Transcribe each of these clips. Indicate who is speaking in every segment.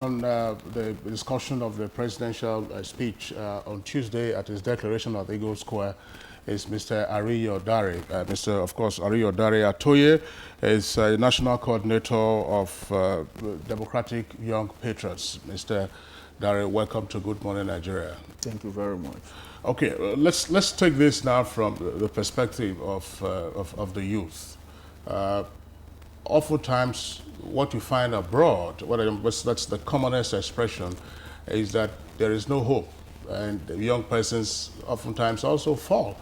Speaker 1: On the discussion of the presidential speech on Tuesday at his declaration at Eagle Square is Mr. Ariyo Dare. Mr. Of course, Ariyo Dare Atoye is National Coordinator of Democratic Young Patriots. Mr. Dare, welcome to Good Morning Nigeria.
Speaker 2: Thank you very much.
Speaker 1: Okay, let's take this now from the perspective of the youth. Oftentimes, what you find abroad, that's the commonest expression, is that there is no hope, and young persons oftentimes also fall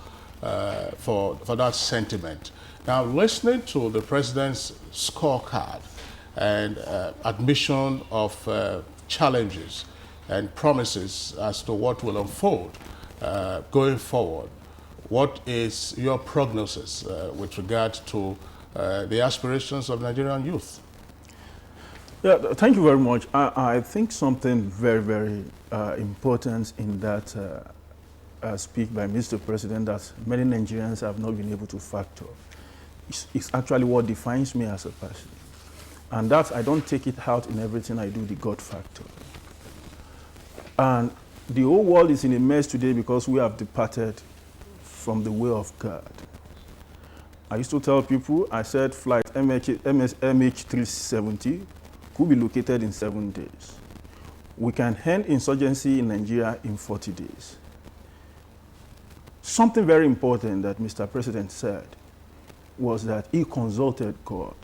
Speaker 1: for that sentiment. Now, listening to the president's scorecard and admission of challenges and promises as to what will unfold going forward, what is your prognosis with regard to the aspirations of Nigerian youth?
Speaker 2: Yeah, thank you very much. I think something very, very important in that speech by Mr. President that many Nigerians have not been able to factor. It's actually what defines me as a person. And that I don't take it out in everything I do, the God factor. And the whole world is in a mess today because we have departed from the way of God. I used to tell people, I said flight MH370 could be located in 7 days. We can end insurgency in Nigeria in 40 days. Something very important that Mr. President said was that he consulted God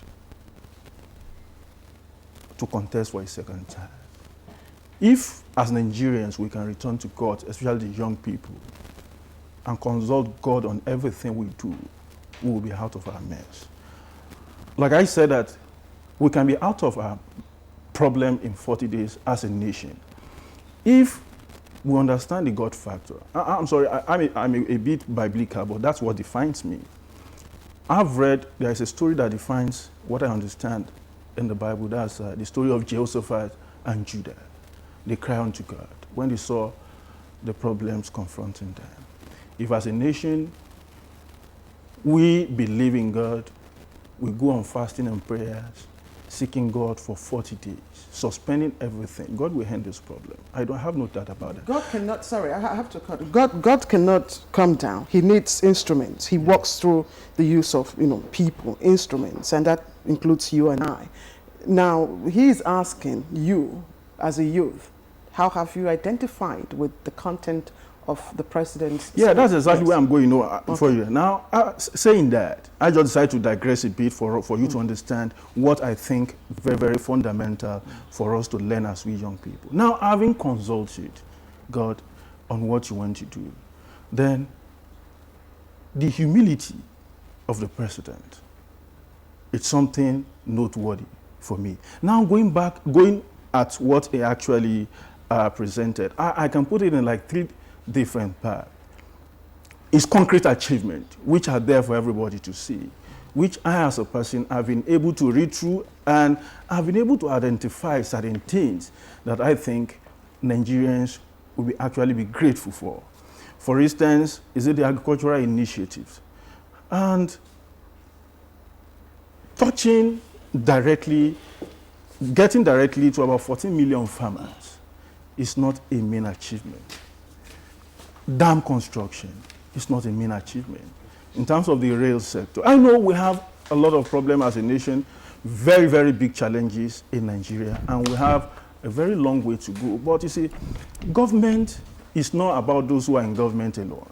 Speaker 2: to contest for a second time. If, as Nigerians, we can return to God, especially the young people, and consult God on everything we do, we will be out of our mess. Like I said, that we can be out of our problem in 40 days as a nation if we understand the God factor. I'm sorry, I'm a bit biblical, but that's what defines me. I've read, there is a story that defines what I understand in the Bible. That's the story of Jehoshaphat and Judah. They cry unto God when they saw the problems confronting them. If as a nation, we believe in God, we go on fasting and prayers, seeking God for 40 days, suspending everything, God will end this problem. I don't have no doubt about that.
Speaker 3: God cannot, sorry, I have to cut it. God cannot come down. He needs instruments. He works through the use of, people, instruments, and that includes you and I. Now, he's asking you, as a youth, how have you identified with the content of the president's
Speaker 2: speech? That's exactly where I'm going for you. Now, saying that, I just decided to digress a bit for you to understand what I think very, very fundamental for us to learn as we young people. Now, having consulted God on what you want to do, then the humility of the president, it's something noteworthy for me. Now, going at what he actually presented, I can put it in like 3 different parts. It's concrete achievement, which are there for everybody to see, which I as a person have been able to read through and have been able to identify certain things that I think Nigerians will actually be grateful for. For instance, is it the agricultural initiatives? And getting directly to about 14 million farmers is not a mean achievement. Dam construction is not a mean achievement. In terms of the rail sector, I know we have a lot of problems as a nation, very, very big challenges in Nigeria, and we have a very long way to go. But you see, government is not about those who are in government alone.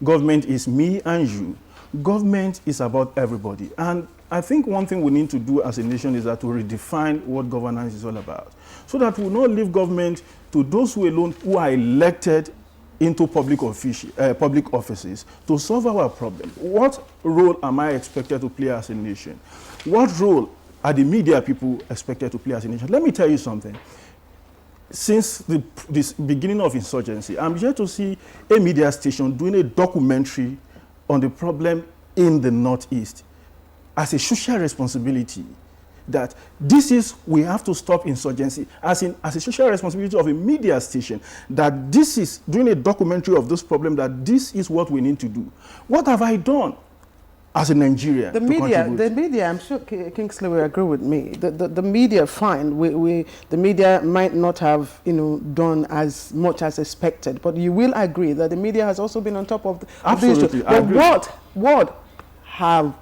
Speaker 2: Government is me and you. Government is about everybody. And I think one thing we need to do as a nation is that to redefine what governance is all about, so that we will not leave government to those who alone who are elected into public offices to solve our problem. What role am I expected to play as a nation? What role are the media people expected to play as a nation? Let me tell you something. Since this beginning of insurgency, I'm yet to see a media station doing a documentary on the problem in the Northeast as a social responsibility, that we have to stop insurgency, as a social responsibility of a media station, that this is doing a documentary of this problem, that this is what we need to do. What have I done? as a Nigerian
Speaker 3: The
Speaker 2: to
Speaker 3: media,
Speaker 2: contribute?
Speaker 3: I'm sure Kingsley will agree with me. The media, fine. The media might not have, done as much as expected, but you will agree that the media has also been on top of the
Speaker 2: Absolutely,
Speaker 3: issue.
Speaker 2: I
Speaker 3: But
Speaker 2: agree.
Speaker 3: what have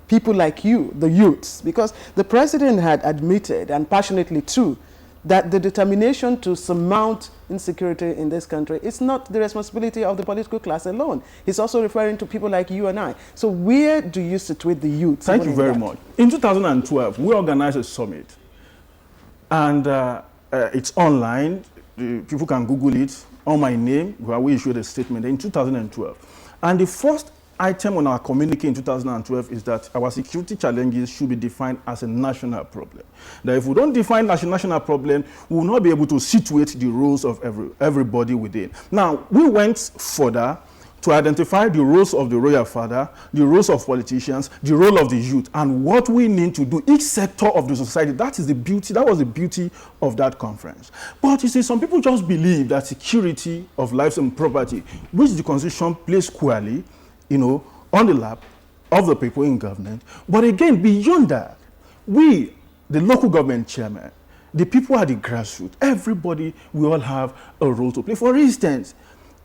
Speaker 3: people like you, the youths, because the president had admitted, and passionately too, that the determination to surmount insecurity in this country is not the responsibility of the political class alone. He's also referring to people like you and I. So where do you situate the youth?
Speaker 2: Thank you very much. In 2012, we organized a summit, and it's online. People can Google it on my name, where we issued a statement in 2012. And the first item on our communique in 2012 is that our security challenges should be defined as a national problem. That if we don't define as a national problem, we will not be able to situate the roles of everybody within. Now, we went further to identify the roles of the royal father, the roles of politicians, the role of the youth, and what we need to do, each sector of the society. That is the beauty, that was the beauty of that conference. But you see, some people just believe that security of lives and property, which the Constitution places squarely, on the lap of the people in government. But again, beyond that, we, the local government chairman, the people at the grassroots, everybody, we all have a role to play. For instance,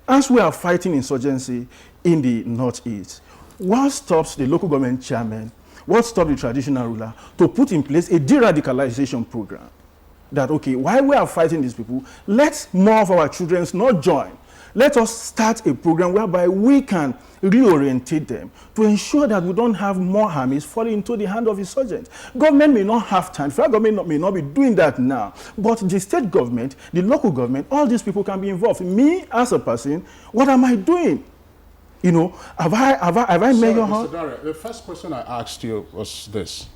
Speaker 2: as we are fighting insurgency in the Northeast, what stops the local government chairman, what stops the traditional ruler to put in place a de-radicalization program? That, okay, while we are fighting these people, let more of our children not join. Let us start a program whereby we can reorientate them to ensure that we don't have more armies falling into the hand of insurgents. Government may not have time. Federal government may not be doing that now. But the state government, the local government, all these people can be involved. Me, as a person, what am I doing? Have I made your
Speaker 1: Mr. Dare, the first question I asked you was this.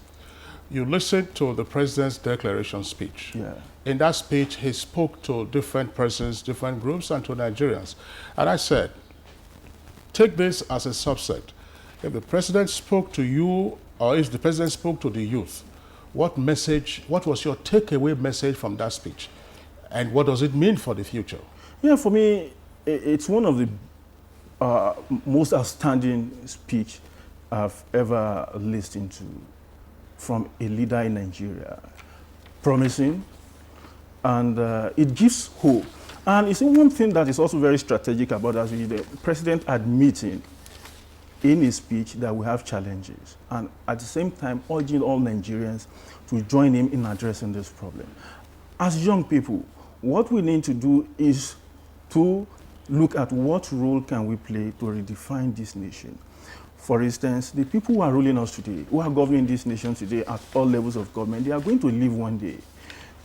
Speaker 1: You listened to the president's declaration speech.
Speaker 2: Yeah.
Speaker 1: In that speech, he spoke to different persons, different groups, and to Nigerians. And I said, take this as a subset. If the president spoke to you, or if the president spoke to the youth, what was your takeaway message from that speech? And what does it mean for the future?
Speaker 2: Yeah, for me, it's one of the most outstanding speech I've ever listened to from a leader in Nigeria. Promising, and it gives hope. And you see, one thing that is also very strategic about us is the president admitting in his speech that we have challenges, and at the same time urging all Nigerians to join him in addressing this problem. As young people, what we need to do is to look at what role can we play to redefine this nation. For instance, the people who are ruling us today, who are governing this nation today at all levels of government, they are going to leave one day.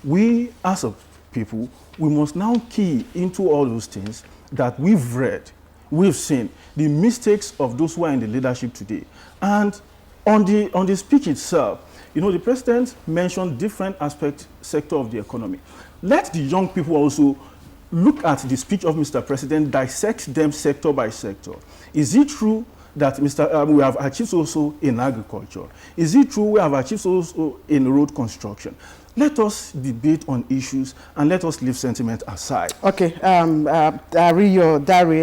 Speaker 2: We, as a people, we must now key into all those things that we've read, we've seen, the mistakes of those who are in the leadership today. And on the speech itself, the president mentioned different sector of the economy. Let the young people also look at the speech of Mr. President, dissect them sector by sector. Is it true that we have achieved also in agriculture? Is it true we have achieved also in road construction? Let us debate on issues and let us leave sentiment aside.
Speaker 3: Okay, Dare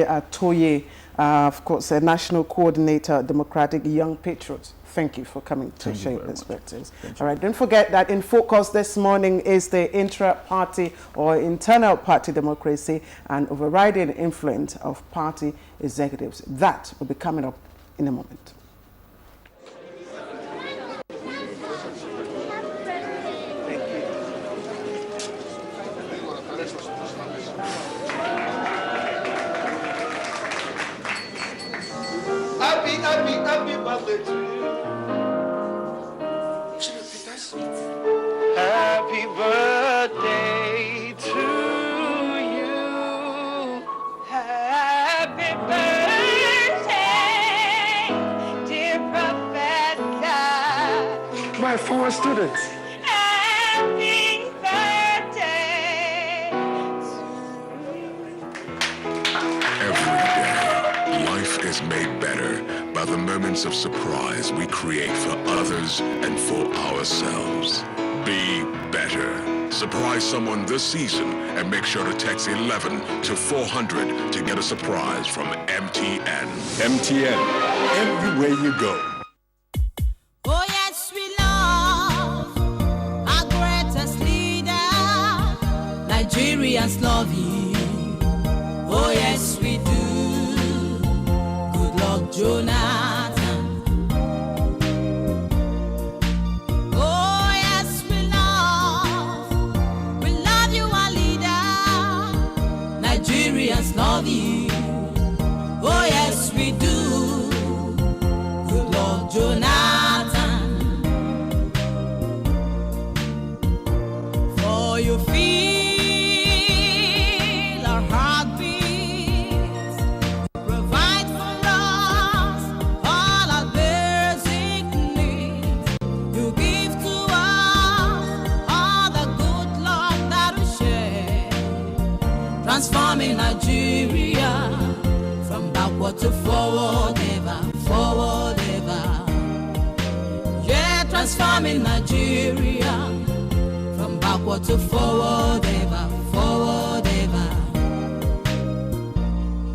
Speaker 3: Atoye, of course, a national coordinator, Democratic Young Patriots. Thank you for coming to share your perspectives. All right, don't forget that in focus this morning is the intra-party or internal party democracy and overriding influence of party executives. That will be coming up in a moment.
Speaker 4: Happy birthday to you. Happy birthday to you. Happy birthday, dear Professor. My former students. Happy birthday to you.
Speaker 5: Every day, life is made better by the moments of surprise we create for others and for ourselves. Be better. Surprise someone this season and make sure to text 11 to 400 to get a surprise from MTN.
Speaker 6: MTN, everywhere you go. Nigerians love you. Oh yes, we do. Good luck, Jonathan. Oh yes, we love you, our leader. Nigerians love you. Oh yes, we do. Good luck, Jonathan. For you feel our heartbeats, provide for us all our basic needs. You give to us all the good luck that we share, transforming Nigeria from backward to forward ever, forward ever. Yeah, transforming Nigeria from backward to forward ever, forward ever.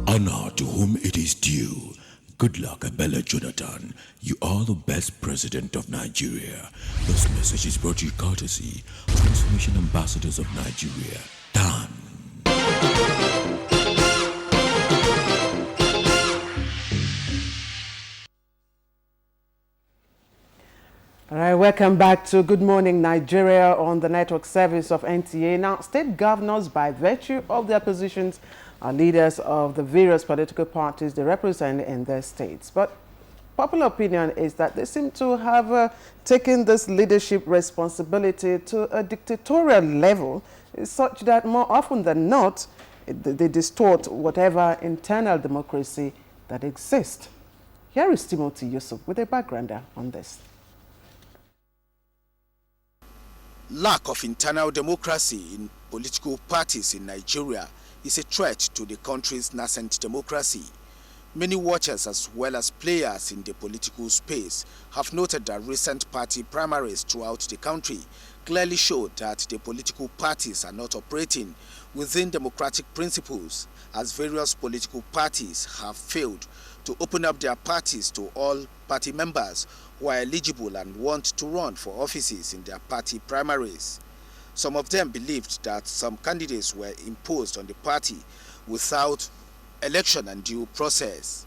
Speaker 5: Honor to whom it is due. Good luck, Abella Jonathan. You are the best president of Nigeria. This message is brought to you courtesy of Transformation Ambassadors of Nigeria. Dan.
Speaker 3: All right, welcome back to Good Morning Nigeria on the network service of NTA. Now, state governors, by virtue of their positions, are leaders of the various political parties they represent in their states. But popular opinion is that they seem to have taken this leadership responsibility to a dictatorial level, such that more often than not, they distort whatever internal democracy that exists. Here is Timothy Yusuf with a backgrounder on this.
Speaker 7: Lack of internal democracy in political parties in Nigeria is a threat to the country's nascent democracy. Many watchers as well as players in the political space have noted that recent party primaries throughout the country clearly showed that the political parties are not operating within democratic principles, as various political parties have failed to open up their parties to all party members who are eligible and want to run for offices in their party primaries. Some of them believed that some candidates were imposed on the party without election and due process.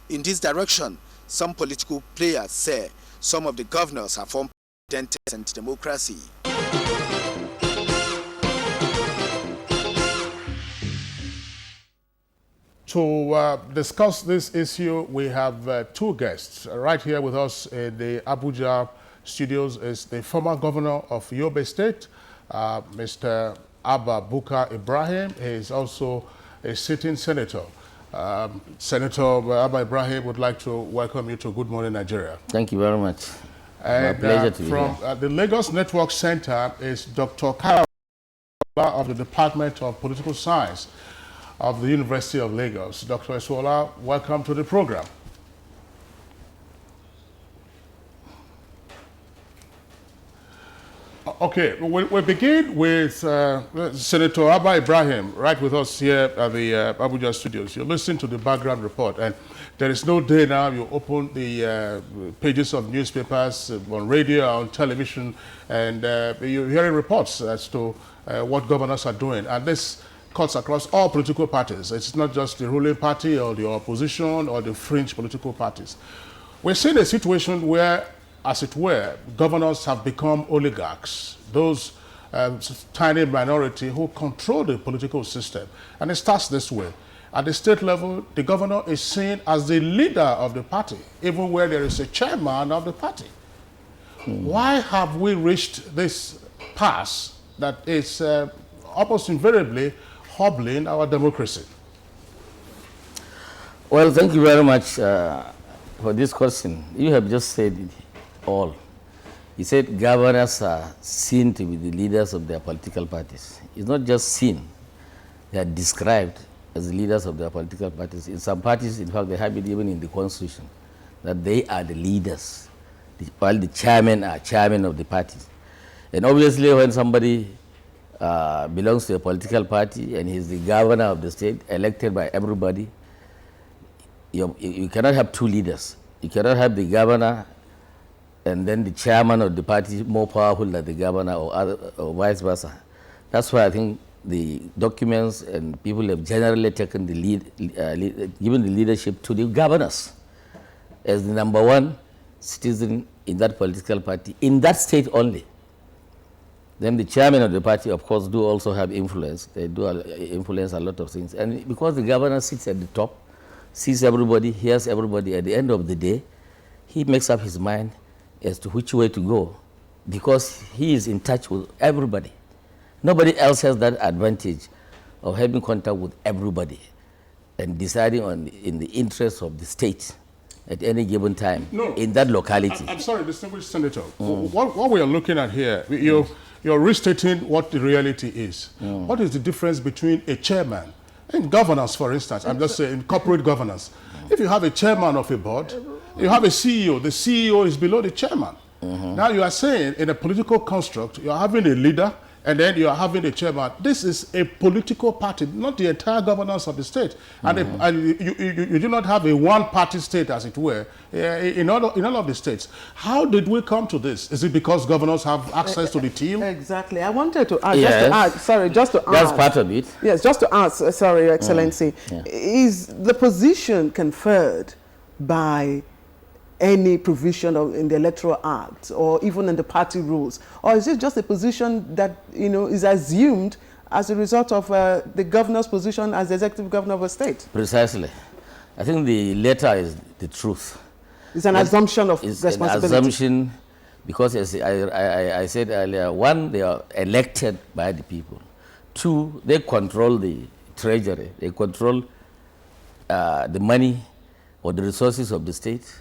Speaker 7: In this direction, some political players say some of the governors have formed dentists and democracy.
Speaker 1: To discuss this issue, we have two guests. Right here with us in the Abuja studios is the former governor of Yobe State, Mr. Abba Bukar Ibrahim. He is also a sitting senator. Senator Abba Ibrahim would like to welcome you to Good Morning Nigeria.
Speaker 8: Thank you very much.
Speaker 1: And
Speaker 8: My pleasure to be
Speaker 1: from
Speaker 8: here.
Speaker 1: The Lagos Network Center is Dr. Kyle of the Department of Political Science of the University of Lagos. Dr. Eswola, welcome to the program. Okay, we'll begin with Senator Abba Ibrahim, right with us here at the Abuja studios. You listen to the background report, and there is no day now you open the pages of newspapers, on radio, on television, and you're hearing reports as to what governors are doing. And this cuts across all political parties. It's not just the ruling party or the opposition or the fringe political parties. We're seeing a situation where, as it were, governors have become oligarchs, those tiny minority who control the political system. And it starts this way. At the state level, the governor is seen as the leader of the party, even where there is a chairman of the party. Why have we reached this pass that is almost invariably hobbling our democracy?
Speaker 8: Well, thank you very much for this question. You have just said it all. You said governors are seen to be the leaders of their political parties. It's not just seen, they are described as the leaders of their political parties. In some parties, in fact, they have it even in the constitution, that they are the leaders, while the chairmen are chairmen of the parties. And obviously, when somebody belongs to a political party and he's the governor of the state, elected by everybody, you cannot have two leaders. You cannot have the governor and then the chairman of the party more powerful than the governor, or vice versa. That's why I think the documents, and people have generally taken the given the leadership to the governors as the number one citizen in that political party, in that state only. Then the chairman of the party, of course, do also have influence. They do influence a lot of things. And because the governor sits at the top, sees everybody, hears everybody, at the end of the day, he makes up his mind as to which way to go, because he is in touch with everybody. Nobody else has that advantage of having contact with everybody and deciding in the interest of the state at any given time in that locality.
Speaker 1: I'm sorry, distinguished Senator. What we are looking at here, you're restating what the reality is. What is the difference between a chairman in governance, for instance? I'm just saying in corporate governance. If you have a chairman of a board, you have a CEO. The CEO is below the chairman. Now you are saying in a political construct, you're having a leader, and then you are having a chairman. This is a political party, not the entire governance of the state. And you do not have a one-party state, as it were, in all of the states. How did we come to this? Is it because governors have access to the team?
Speaker 3: Exactly. I wanted to add,
Speaker 8: Yes.
Speaker 3: just to add.
Speaker 8: That's part of it.
Speaker 3: Yes, just to ask, sorry, Your Excellency, is the position conferred by any provision in the Electoral Act or even in the party rules? Or is it just a position that, is assumed as a result of the governor's position as the executive governor of a state?
Speaker 8: Precisely. I think the latter is the truth.
Speaker 3: It's an assumption of responsibility.
Speaker 8: It's an assumption because, as I said earlier, one, they are elected by the people. Two, they control the treasury. They control the money or the resources of the state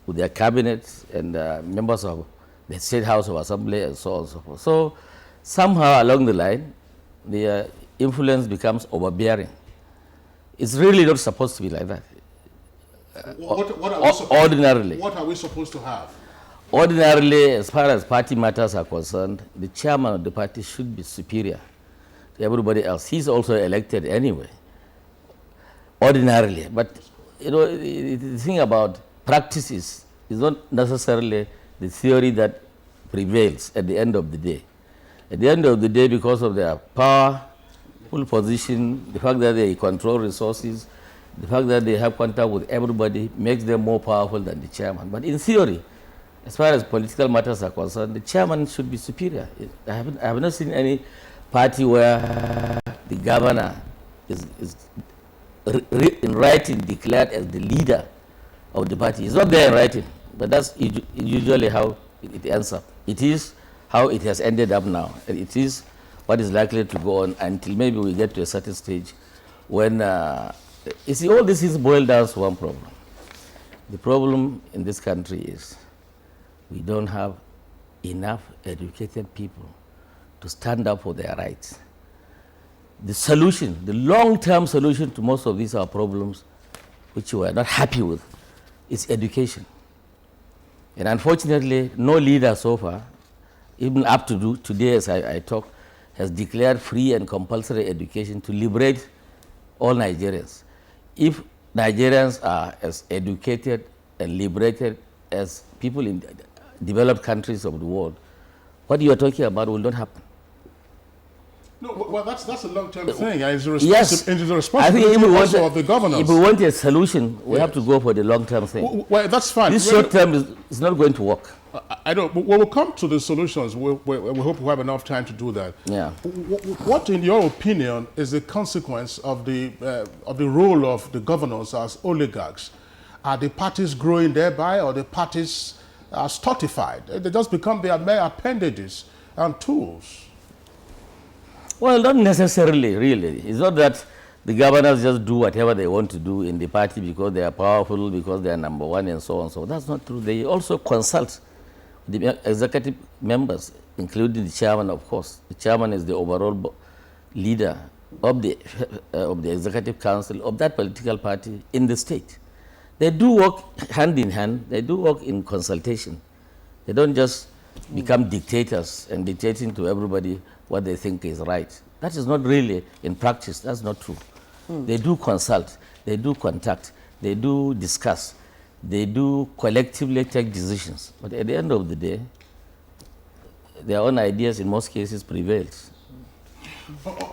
Speaker 8: with their cabinets and members of the State House of Assembly and so on and so forth. So somehow along the line, their influence becomes overbearing. It's really not supposed to be like that. Ordinarily.
Speaker 1: What are we supposed to have?
Speaker 8: Ordinarily, as far as party matters are concerned, the chairman of the party should be superior to everybody else. He's also elected anyway, ordinarily. But the thing about practice is not necessarily the theory that prevails at the end of the day. At the end of the day, because of their powerful position, the fact that they control resources, the fact that they have contact with everybody makes them more powerful than the chairman. But in theory, as far as political matters are concerned, the chairman should be superior. I have not seen any party where the governor is in writing declared as the leader of the party. It's not there in writing, but that's usually how it ends up. It is how it has ended up now, and it is what is likely to go on until maybe we get to a certain stage when, you see, all this is boiled down to one problem. The problem in this country is we don't have enough educated people to stand up for their rights. The solution, the long-term solution to most of these our problems, which we are not happy with, is education. And unfortunately, no leader so far, even up to today as I talk, has declared free and compulsory education to liberate all Nigerians. If Nigerians are as educated and liberated as people in developed countries of the world, what you are talking about will not happen.
Speaker 1: No, well, that's a long-term thing. It's a
Speaker 8: Yes.
Speaker 1: responsibility also of the governors.
Speaker 8: If we want a solution, we have to go for the long-term thing.
Speaker 1: Well, that's fine.
Speaker 8: This short-term is not going to work.
Speaker 1: I don't. We'll come to the solutions. We hope we have enough time to do that.
Speaker 8: Yeah.
Speaker 1: What, in your opinion, is the consequence of the role of the governors as oligarchs? Are the parties growing thereby, or the parties are stultified? They just become their mere appendages and tools.
Speaker 8: Well, not necessarily, really. It's not that the governors just do whatever they want to do in the party because they are powerful, because they are number one, and so on. So that's not true. They also consult the executive members, including the chairman, of course. The chairman is the overall leader of the executive council of that political party in the state. They do work hand in hand. They do work in consultation. They don't just become dictators and dictating to everybody what they think is right. That is not really, in practice, that's not true. They do consult, they do contact, they do discuss, they do collectively take decisions. But at the end of the day, their own ideas in most cases prevails.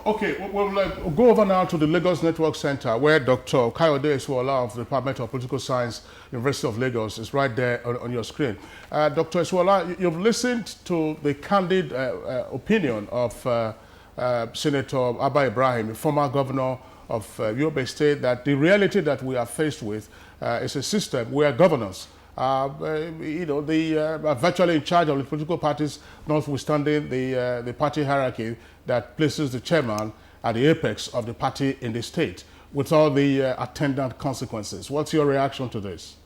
Speaker 1: Okay, we'll go over now to the Lagos Network Center, where Dr. Kayode Eswola of the Department of Political Science, University of Lagos, is right there on your screen. Dr. Eswola, you've listened to the candid opinion of Senator Abba Ibrahim, the former governor of Yobe State, that the reality that we are faced with is a system where governors they are virtually in charge of the political parties, notwithstanding the party hierarchy that places the chairman at the apex of the party in the state, with all the attendant consequences. What's your reaction to this?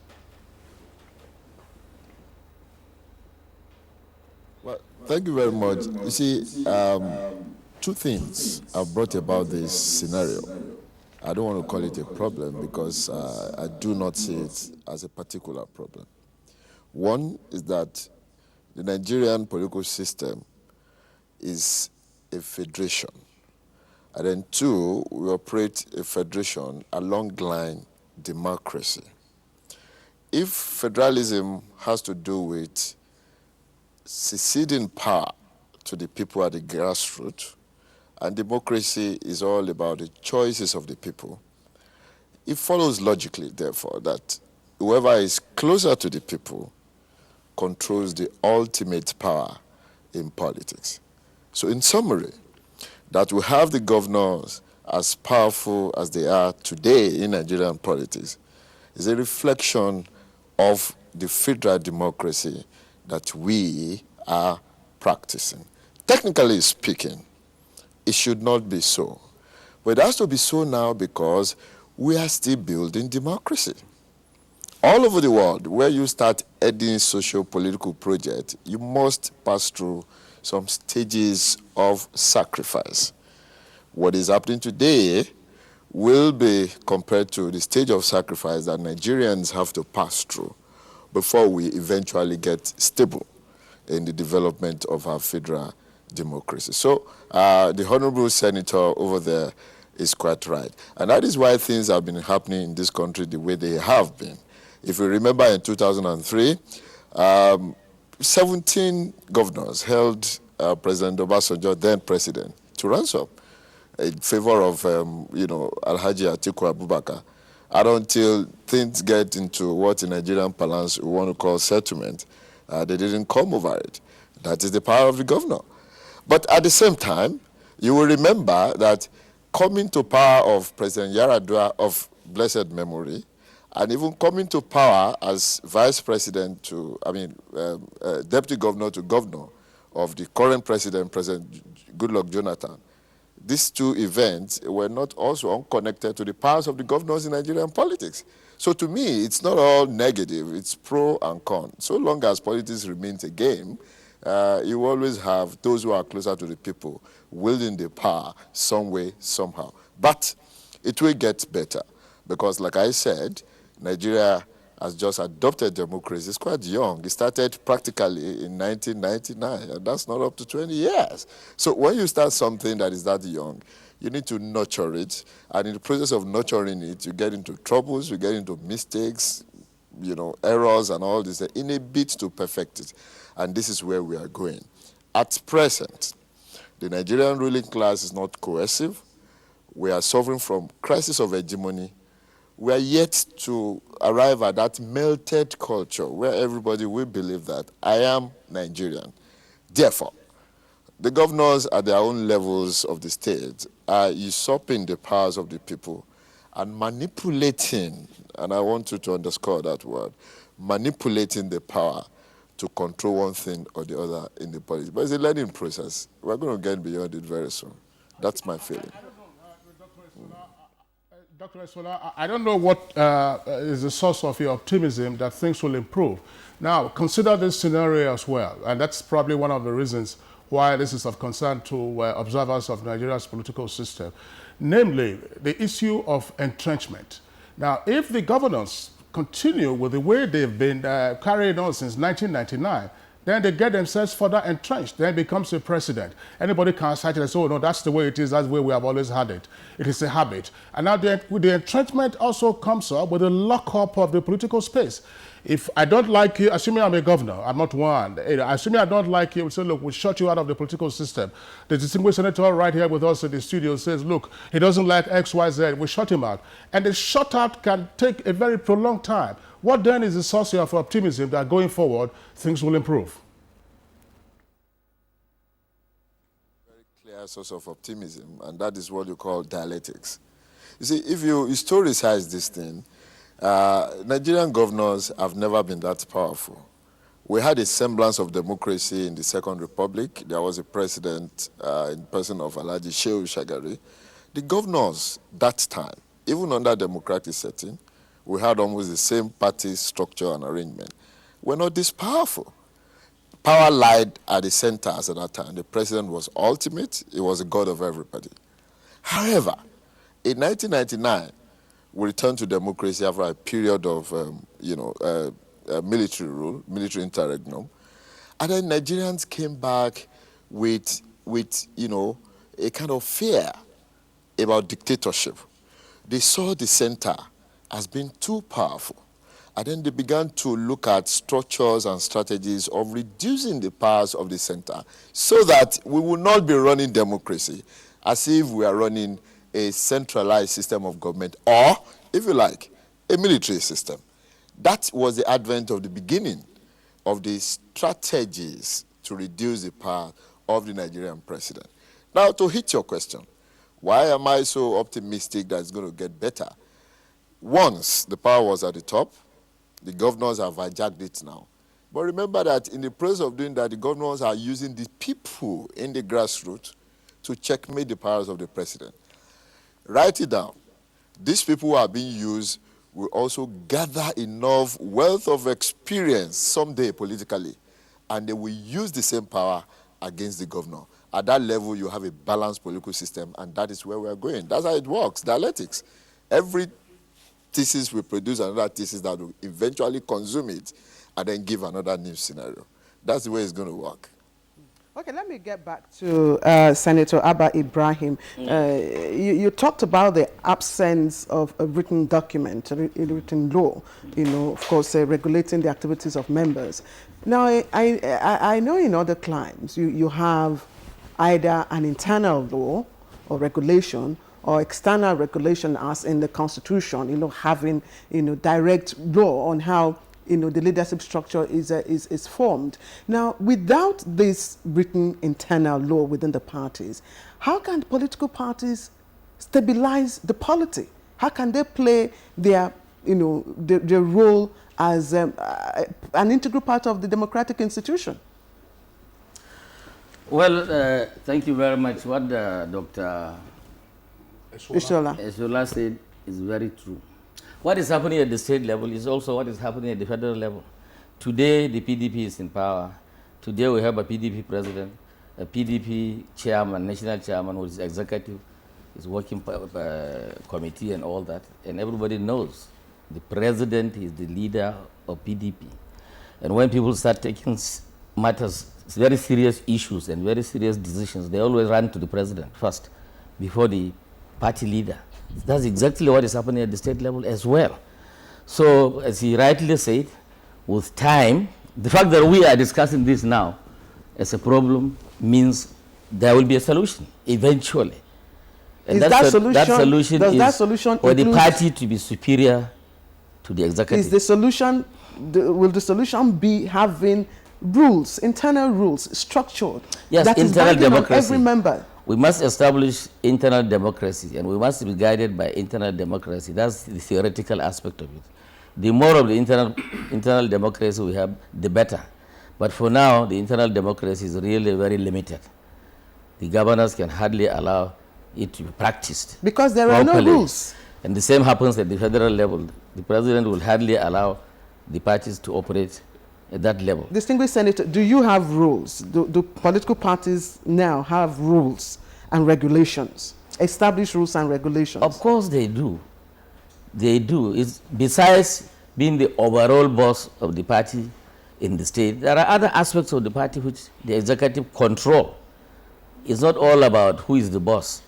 Speaker 9: Well, thank you very much. You see, two things have brought about this scenario. I don't want to call it a problem because I do not see it as a particular problem. One is that the Nigerian political system is a federation. And then two, we operate a federation along line democracy. If federalism has to do with seceding power to the people at the grassroots, and democracy is all about the choices of the people, it follows logically, therefore, that whoever is closer to the people controls the ultimate power in politics. So in summary, that we have the governors as powerful as they are today in Nigerian politics is a reflection of the federal democracy that we are practicing. Technically speaking, it should not be so. But it has to be so now because we are still building democracy. All over the world, where you start heading socio-political projects, you must pass through some stages of sacrifice. What is happening today will be compared to the stage of sacrifice that Nigerians have to pass through before we eventually get stable in the development of our federal democracy. So the Honorable Senator over there is quite right. And that is why things have been happening in this country the way they have been. If you remember in 2003, 17 governors held President Obasanjo, then president, to ransom in favor of, Alhaji Atiku Abubakar. And until things get into what in Nigerian parlance we want to call settlement, they didn't come over it. That is the power of the governor. But at the same time, you will remember that coming to power of President Yaradua of blessed memory, and even coming to power as vice president deputy governor to governor of the current president, President Goodluck Jonathan, these two events were not also unconnected to the powers of the governors in Nigerian politics. So to me, it's not all negative, it's pro and con. So long as politics remains a game, you always have those who are closer to the people wielding the power some way, somehow. But it will get better because, like I said, Nigeria has just adopted democracy. It's quite young. It started practically in 1999, and that's not up to 20 years. So when you start something that is that young, you need to nurture it, and in the process of nurturing it, you get into troubles, you get into mistakes, errors and all this, in a bid to perfect it. And this is where we are going. At present, the Nigerian ruling class is not cohesive. We are suffering from crisis of hegemony. We are yet to arrive at that melted culture where everybody will believe that I am Nigerian. Therefore, the governors at their own levels of the state are usurping the powers of the people and manipulating, and I want you to underscore that word, manipulating the power to control one thing or the other in the politics. But it's a learning process. We're going to get beyond it very soon. That's my feeling.
Speaker 1: Dr. Eswola, I don't know what is the source of your optimism that things will improve. Now, consider this scenario as well, and that's probably one of the reasons why this is of concern to observers of Nigeria's political system, namely the issue of entrenchment. Now, if the governors continue with the way they've been carrying on since 1999, then they get themselves further entrenched. Then it becomes a precedent. Anybody can cite it and say, oh, no, that's the way it is. That's the way we have always had it. It is a habit. And now with the entrenchment also comes up with the lockup of the political space. If I don't like you, assuming I'm a governor, I'm not one. Assuming I don't like you, we say, look, we'll shut you out of the political system. The distinguished senator right here with us in the studio says, look, he doesn't like X, Y, Z. We shut him out. And the shutout can take a very prolonged time. What then is the source of optimism that going forward, things will improve?
Speaker 9: Very clear source of optimism, and that is what you call dialectics. You see, if you historicize this thing, Nigerian governors have never been that powerful. We had a semblance of democracy in the Second Republic. There was a president in person of Alhaji Shehu Shagari. The governors that time, even under democratic setting, we had almost the same party structure and arrangement. We're not this powerful. Power lied at the center at that time. The president was ultimate. He was the god of everybody. However, in 1999, we returned to democracy after a period of, military rule, military interregnum. And then Nigerians came back with a kind of fear about dictatorship. They saw the center as being too powerful. And then they began to look at structures and strategies of reducing the powers of the center so that we will not be running democracy as if we are running a centralized system of government or, if you like, a military system. That was the advent of the beginning of the strategies to reduce the power of the Nigerian president. Now, to hit your question, why am I so optimistic that it's going to get better? Once the power was at the top, the governors have hijacked it now. But remember that in the process of doing that, the governors are using the people in the grassroots to checkmate the powers of the president. Write it down. These people who are being used will also gather enough wealth of experience someday politically, and they will use the same power against the governor. At that level, you have a balanced political system, and that is where we are going. That's how it works, dialectics. Every thesis will produce another thesis that will eventually consume it and then give another new scenario. That's the way it's going to work.
Speaker 3: Okay, let me get back to Senator Abba Ibrahim. You talked about the absence of a written document, a written law, of course, regulating the activities of members. Now, I know in other climes you have either an internal law or regulation or external regulation as in the Constitution, having, direct law on how, the leadership structure is formed. Now, without this written internal law within the parties, how can political parties stabilize the polity? How can they play their, their role as an integral part of the democratic institution?
Speaker 8: Well, thank you very much. What Dr. Eshola said is very true. What is happening at the state level is also what is happening at the federal level. Today, the PDP is in power. Today, we have a PDP president, a PDP chairman, national chairman, who is executive, is working committee and all that. And everybody knows the president is the leader of PDP. And when people start taking matters, very serious issues and very serious decisions, they always run to the president first, before the party leader. That's exactly what is happening at the state level as well. So, as he rightly said, with time, the fact that we are discussing this now as a problem means there will be a solution eventually. And
Speaker 3: that
Speaker 8: solution is for the party to be superior to the executive.
Speaker 3: Is the solution, will the solution be having rules, internal rules, structured?
Speaker 8: Yes,
Speaker 3: that
Speaker 8: internal
Speaker 3: is
Speaker 8: democracy.
Speaker 3: On every member.
Speaker 8: We must establish internal democracy, and we must be guided by internal democracy. That's the theoretical aspect of it. The more of the internal democracy we have, the better. But for now, the internal democracy is really very limited. The governors can hardly allow it to be practiced
Speaker 3: because there
Speaker 8: properly.
Speaker 3: Are no rules.
Speaker 8: And the same happens at the federal level. The president will hardly allow the parties to operate at that level.
Speaker 3: Distinguished Senator, do you have rules? Do political parties now have rules and regulations, established rules and regulations?
Speaker 8: Of course they do. They do. It's, besides being the overall boss of the party in the state, there are other aspects of the party which the executive control. It's not all about who is the boss.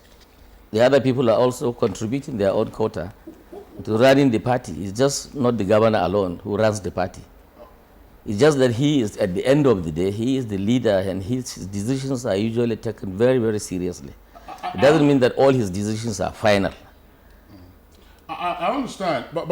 Speaker 8: The other people are also contributing their own quota to running the party. It's just not the governor alone who runs the party. It's just that he is, at the end of the day, he is the leader, and his decisions are usually taken very, very seriously. It doesn't mean that all his decisions are final.
Speaker 1: I understand, but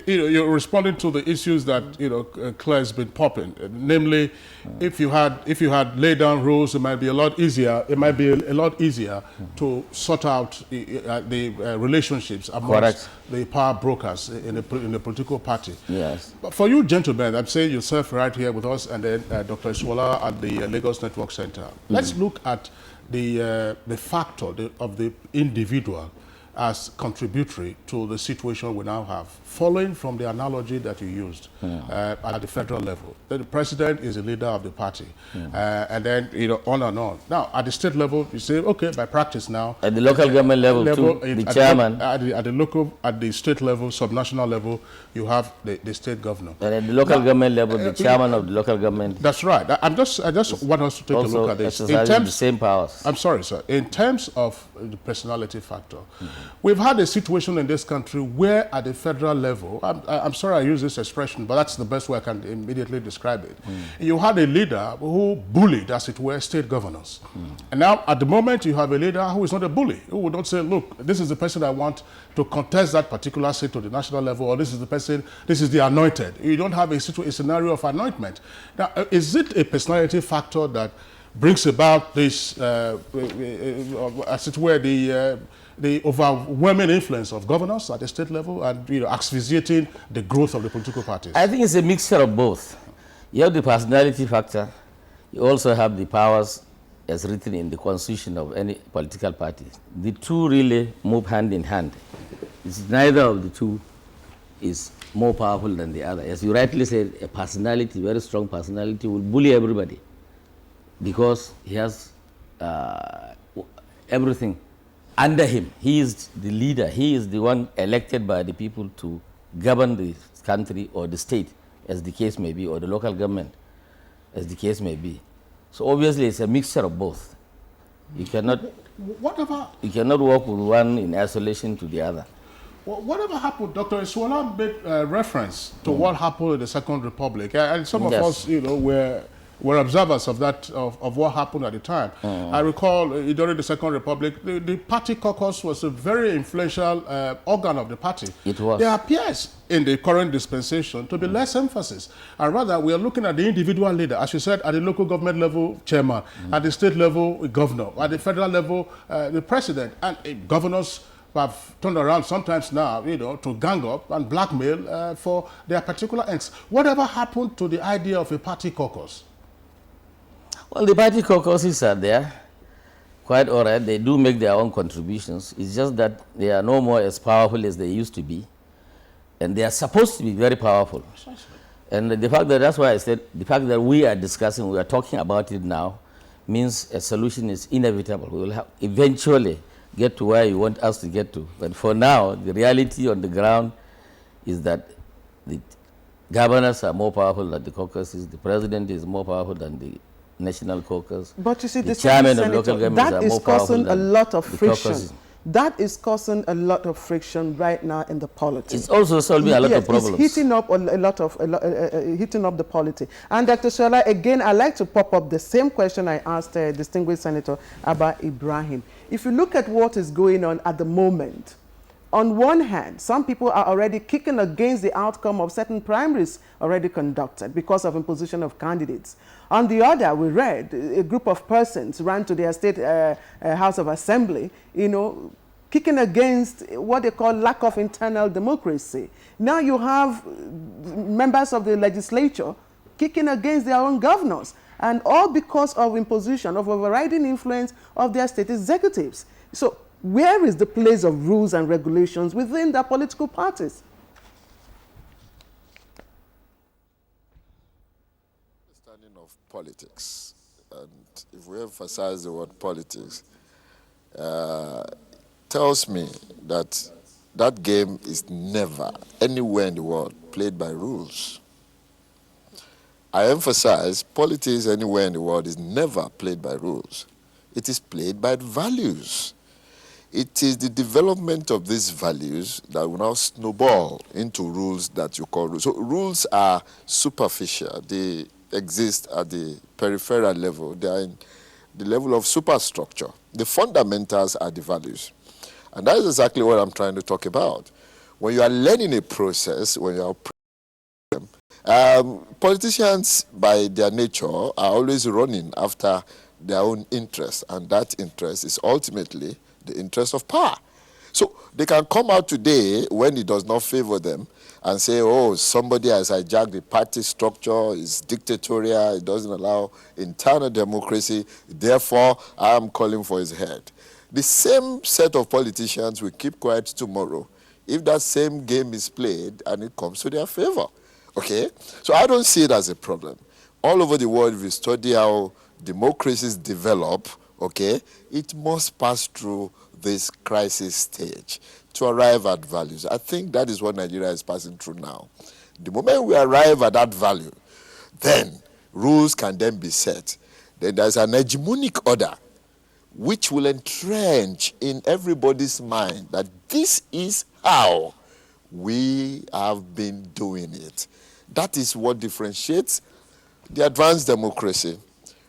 Speaker 1: you know, you're responding to the issues that Claire's been popping. Namely, if you had laid down rules, it might be a lot easier. It might be a lot easier to sort out the relationships amongst the power brokers in the political party.
Speaker 8: Yes.
Speaker 1: But for you, gentlemen, I'm saying yourself right here with us, and then Dr. Iswola at the Lagos Network Center. Let's look at the factor of the individual as contributory to the situation we now have, following from the analogy that you used at the federal level. The president is the leader of the party, and then on and on. Now, at the state level, you say, okay, by practice now.
Speaker 8: At the local government level too, the chairman.
Speaker 1: At the state level, subnational level, you have the state governor.
Speaker 8: And at the local government level, the chairman of the local government.
Speaker 1: That's right. I just want us to take a look at this.
Speaker 8: In terms, the same powers.
Speaker 1: I'm sorry, sir. In terms of the personality factor, we've had a situation in this country where at the federal level, I'm sorry I use this expression, but that's the best way I can immediately describe it. You had a leader who bullied, as it were, state governors. And now, at the moment, you have a leader who is not a bully, who would not say, look, this is the person I want to contest that particular seat to the national level, or this is the person, this is the anointed. You don't have a scenario of anointment. Now, is it a personality factor that brings about this, as it were, the overwhelming influence of governors at the state level and asphyxiating the growth of the political parties?
Speaker 8: I think it's a mixture of both. You have the personality factor. You also have the powers as written in the constitution of any political party. The two really move hand in hand. It's neither of the two is more powerful than the other. As you rightly said, a personality, very strong personality, will bully everybody because he has everything under him. He is the leader. He is the one elected by the people to govern the country or the state, as the case may be, or the local government, as the case may be. So obviously, it's a mixture of both. You cannot work with one in isolation to the other.
Speaker 1: Well, whatever happened, Dr. Iswola made reference to what happened in the Second Republic, and some of us, were observers of that, of what happened at the time. I recall during the Second Republic, the party caucus was a very influential organ of the party.
Speaker 8: It was.
Speaker 1: There appears in the current dispensation to be less emphasis, and rather we are looking at the individual leader, as you said, at the local government level, chairman, at the state level, governor, at the federal level, the president, and governors have turned around sometimes now, to gang up and blackmail for their particular ends. Whatever happened to the idea of a party caucus?
Speaker 8: Well, the party caucuses are there, quite all right. They do make their own contributions. It's just that they are no more as powerful as they used to be, and they are supposed to be very powerful. And the fact that, that's why I said, the fact that we are discussing, we are talking about it now, means a solution is inevitable. We will eventually get to where you want us to get to. But for now, the reality on the ground is that the governors are more powerful than the caucuses. The president is more powerful than the national caucus.
Speaker 3: But you see,
Speaker 8: the chairman of local governments
Speaker 3: that
Speaker 8: are more
Speaker 3: is causing a lot of friction.
Speaker 8: Caucuses.
Speaker 3: That is causing a lot of friction right now in the politics.
Speaker 8: It's also solving a lot of problems.
Speaker 3: It's heating up heating up the politics. And Dr. Shola, again, I'd like to pop up the same question I asked distinguished Senator Abba Ibrahim. If you look at what is going on at the moment, on one hand, some people are already kicking against the outcome of certain primaries already conducted because of imposition of candidates. On the other, we read a group of persons ran to their state House of Assembly, kicking against what they call lack of internal democracy. Now you have members of the legislature kicking against their own governors, and all because of imposition of overriding influence of their state executives. So where is the place of rules and regulations within the political parties?
Speaker 9: Understanding of politics, and if we emphasize the word politics, tells me that that game is never, anywhere in the world, played by rules. I emphasize politics anywhere in the world is never played by rules. It is played by values. it is the development of these values that will now snowball into rules that you call rules. So rules are superficial. They exist at the peripheral level. They are in the level of superstructure. The fundamentals are the values. And that is exactly what I'm trying to talk about. When you are learning a process, when you are politicians, by their nature, are always running after their own interest, and that interest is ultimately the interest of power. So they can come out today when it does not favor them and say, oh, somebody has hijacked the party structure, it's dictatorial, it doesn't allow internal democracy, therefore I'm calling for his head. The same set of politicians will keep quiet tomorrow if that same game is played and it comes to their favor. Okay? So I don't see it as a problem. All over the world, if you study how democracies develop, okay, it must pass through this crisis stage to arrive at values. I think that is what Nigeria is passing through now. The moment we arrive at that value, then rules can then be set. Then there's an hegemonic order which will entrench in everybody's mind that this is how we have been doing it. That is what differentiates the advanced democracy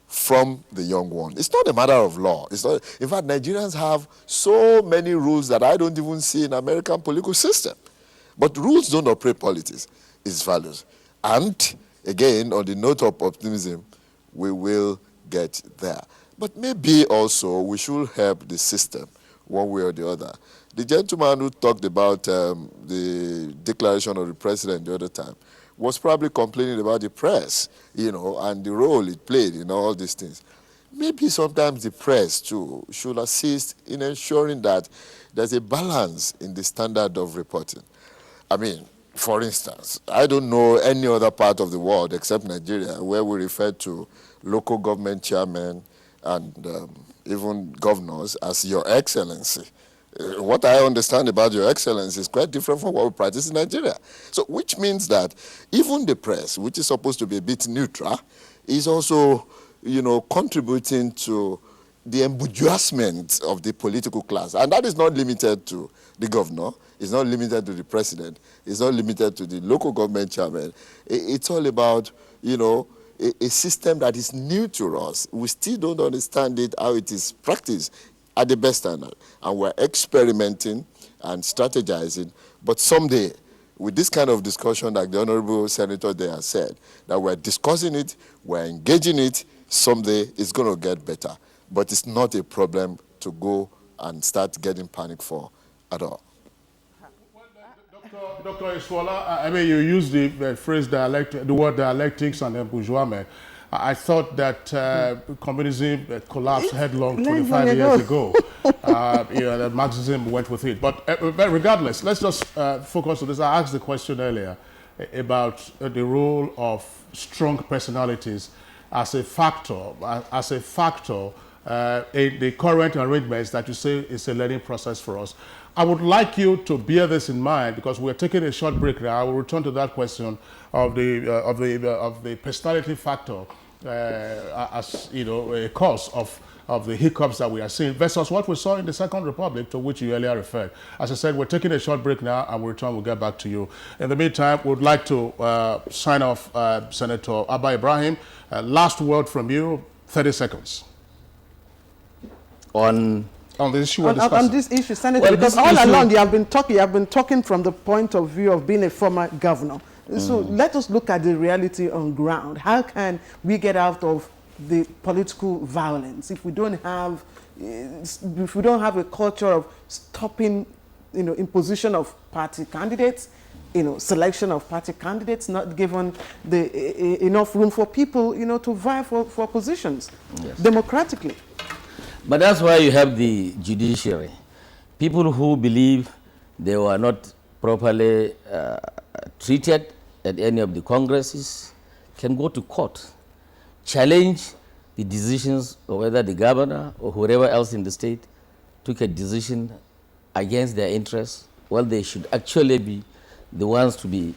Speaker 9: from the young one. It's not a matter of law. It's not, in fact, Nigerians have so many rules that I don't even see in American political system. But rules don't operate politics, it's values. And again, on the note of optimism, we will get there. But maybe also we should help the system one way or the other. The gentleman who talked about the declaration of the president the other time was probably complaining about the press, you know, and the role it played in all these things. Maybe sometimes the press, too, should assist in ensuring that there's a balance in the standard of reporting. I mean, for instance, I don't know any other part of the world except Nigeria where we refer to local government chairmen and even governors as Your Excellency. What I understand about Your Excellency is quite different from what we practice in Nigeria. So, which means that even the press, which is supposed to be a bit neutral, is also, you know, contributing to the embourgeoisement of the political class. And that is not limited to the governor, it's not limited to the president, it's not limited to the local government chairman. It's all about, you know, a system that is new to us. We still don't understand it, how it is practiced at the best standard. And we're experimenting and strategizing. But someday, with this kind of discussion, like the Honorable Senator there has said, that we're discussing it, we're engaging it, someday it's going to get better. But it's not a problem to go and start getting panic for at all.
Speaker 1: Dr. Iswola, I mean, you used the phrase the word dialectics and embourgeoisment. I thought that communism collapsed headlong 25 years ago. You know, that Marxism went with it. But regardless, let's just focus on this. I asked the question earlier about the role of strong personalities as a factor in the current arrangements that you say is a learning process for us. I would like you to bear this in mind because we're taking a short break now. I will return to that question of the personality factor as, you know, a cause of the hiccups that we are seeing versus what we saw in the Second Republic, to which you earlier referred. As I said, we're taking a short break now, and we'll return. We'll get back to you. In the meantime, we'd like to sign off Senator Abba Ibrahim. Last word from you, 30 seconds. On this issue,
Speaker 3: on this issue, Senator, well, because all along you have been talking from the point of view of being a former governor. So let us look at the reality on ground. How can we get out of the political violence if we don't have a culture of stopping, you know, imposition of party candidates, you know, selection of party candidates, not given the enough room for people, you know, to vie for positions democratically.
Speaker 8: But that's why you have the judiciary. People who believe they were not properly treated at any of the congresses can go to court, challenge the decisions of whether the governor or whoever else in the state took a decision against their interests. Well, they should actually be the ones to be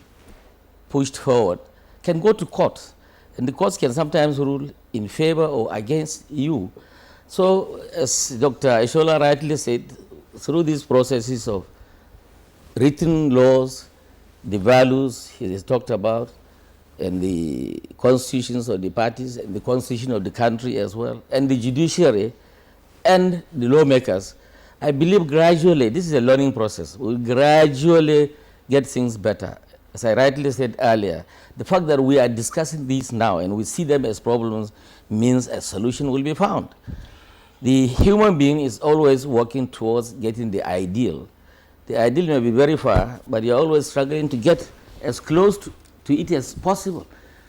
Speaker 8: pushed forward, can go to court. And the courts can sometimes rule in favor or against you. So, as Dr. Iswola rightly said, through these processes of written laws, the values he has talked about, and the constitutions of the parties, and the constitution of the country as well, and the judiciary, and the lawmakers, I believe gradually, this is a learning process, we'll gradually get things better. As I rightly said earlier, the fact that we are discussing these now and we see them as problems means a solution will be found. The human being is always working towards getting the ideal. The ideal may be very far, but you're always struggling to get as close to it as possible.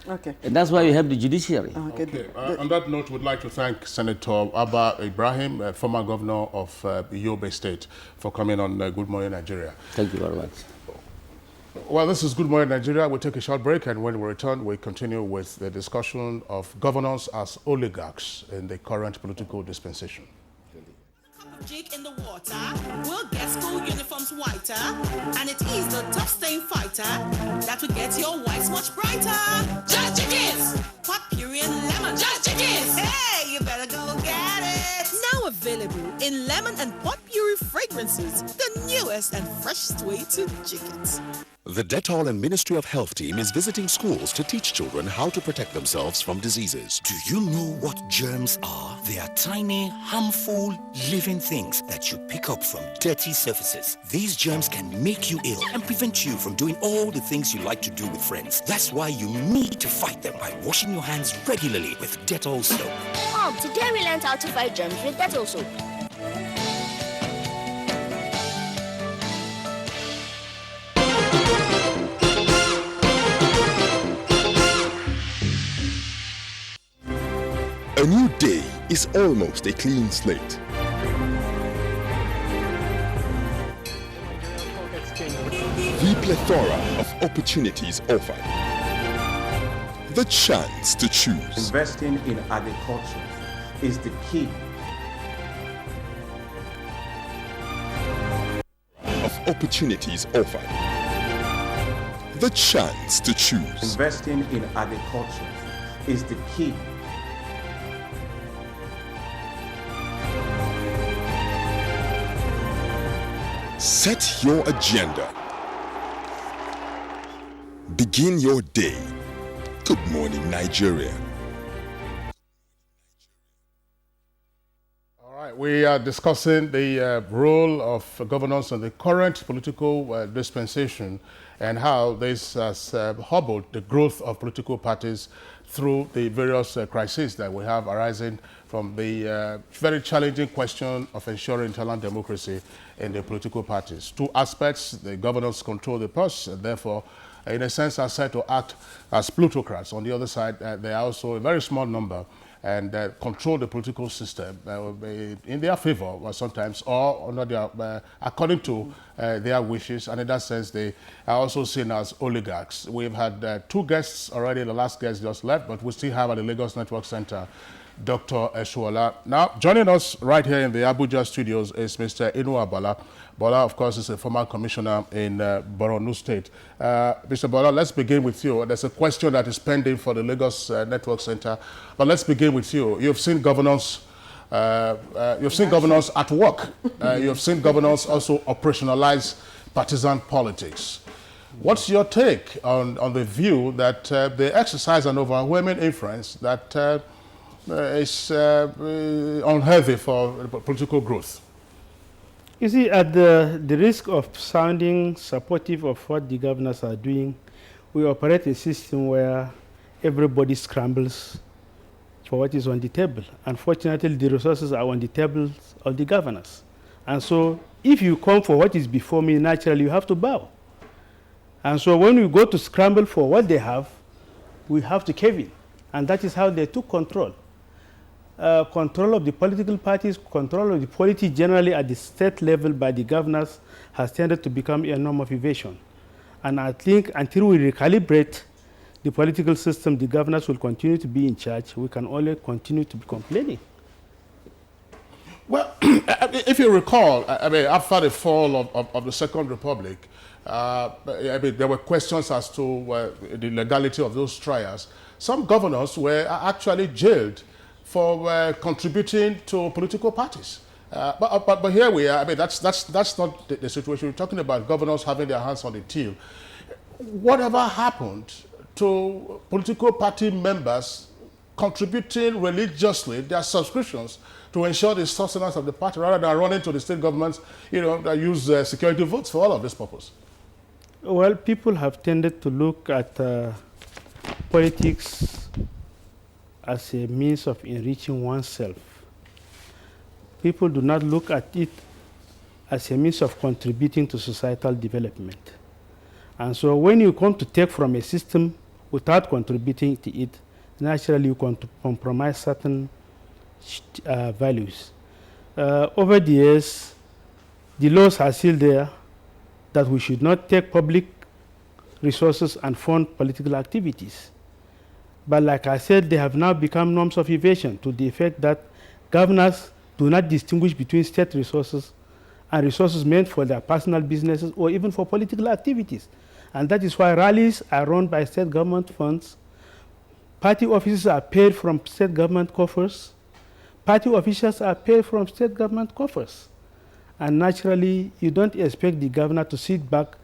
Speaker 3: Okay.
Speaker 8: And that's why we have the judiciary.
Speaker 1: Okay. On that note, we'd like to thank Senator Abba Ibrahim, former governor of Yobe State, for coming on Good Morning Nigeria.
Speaker 8: Thank you very much.
Speaker 1: Well, this is Good Morning Nigeria. We'll take a short break, and when we return, we continue with the discussion of governors as oligarchs in the current political dispensation.
Speaker 6: Jig in the water will get school uniforms whiter, and it is the top stain fighter that will get your whites much brighter. Just Chickens! Pot puree and lemon. Just Chickens! Hey, you better go get it! Now available in lemon and pot puree fragrances, the newest and freshest way to chickens.
Speaker 10: The Dettol and Ministry of Health team is visiting schools to teach children how to protect themselves from diseases.
Speaker 11: Do you know what germs are? They are tiny, harmful, living things that you pick up from dirty surfaces. These germs can make you ill and prevent you from doing all the things you like to do with friends. That's why you need to fight them by washing your hands regularly with Dettol soap.
Speaker 12: Mom, today we learned how to fight germs with Dettol soap.
Speaker 5: A new day is almost a clean slate. The plethora of opportunities offered. The chance to choose.
Speaker 13: Investing in agriculture is the key.
Speaker 5: Of opportunities offered. The chance to choose.
Speaker 13: Investing in agriculture is the key.
Speaker 5: Set your agenda. Begin your day. Good morning, Nigeria.
Speaker 1: All right, we are discussing the role of governance in the current political dispensation and how this has hobbled the growth of political parties through the various crises that we have arising from the very challenging question of ensuring internal democracy in the political parties. Two aspects: the governors control the purse, and therefore, in a sense, are said to act as plutocrats. On the other side, they are also a very small number and control the political system in their favor, or sometimes, or under their, according to their wishes. And in that sense, they are also seen as oligarchs. We've had two guests already. The last guest just left, but we still have at the Lagos Network Center Dr. Eshuola. Now, joining us right here in the Abuja studios is Mr. Inua Bala. Bala, of course, is a former commissioner in Borno State. Mr. Bala, let's begin with you. There's a question that is pending for the Lagos Network Center, but let's begin with you. You've seen governors. Governors at work. You've seen governors also operationalize partisan politics. What's your take on the view that they exercise an overwhelming influence that is unhealthy for political growth?
Speaker 14: You see, at the risk of sounding supportive of what the governors are doing, we operate a system where everybody scrambles for what is on the table. Unfortunately, the resources are on the tables of the governors. And so if you come for what is before me, naturally you have to bow. And so when we go to scramble for what they have, we have to cave in. And that is how they took control. Control of the political parties, control of the polity generally at the state level by the governors has tended to become a norm of evasion. And I think until we recalibrate the political system, the governors will continue to be in charge. We can only continue to be complaining.
Speaker 1: Well, if you recall, I mean, after the fall of the Second Republic, I mean, there were questions as to the legality of those trials. Some governors were actually jailed for contributing to political parties. But here we are. I mean, that's not the situation. We're talking about governors having their hands on the till. Whatever happened to political party members contributing religiously their subscriptions to ensure the sustenance of the party rather than running to the state governments, that use security votes for all of this purpose?
Speaker 14: Well, people have tended to look at politics as a means of enriching oneself. People do not look at it as a means of contributing to societal development. And so when you come to take from a system without contributing to it, naturally you compromise certain values. Over the years, the laws are still there that we should not take public resources and fund political activities. But like I said, they have now become norms of evasion to the effect that governors do not distinguish between state resources and resources meant for their personal businesses or even for political activities. And that is why rallies are run by state government funds. Party offices are paid from state government coffers. Party officials are paid from state government coffers. And naturally, you don't expect the governor to sit back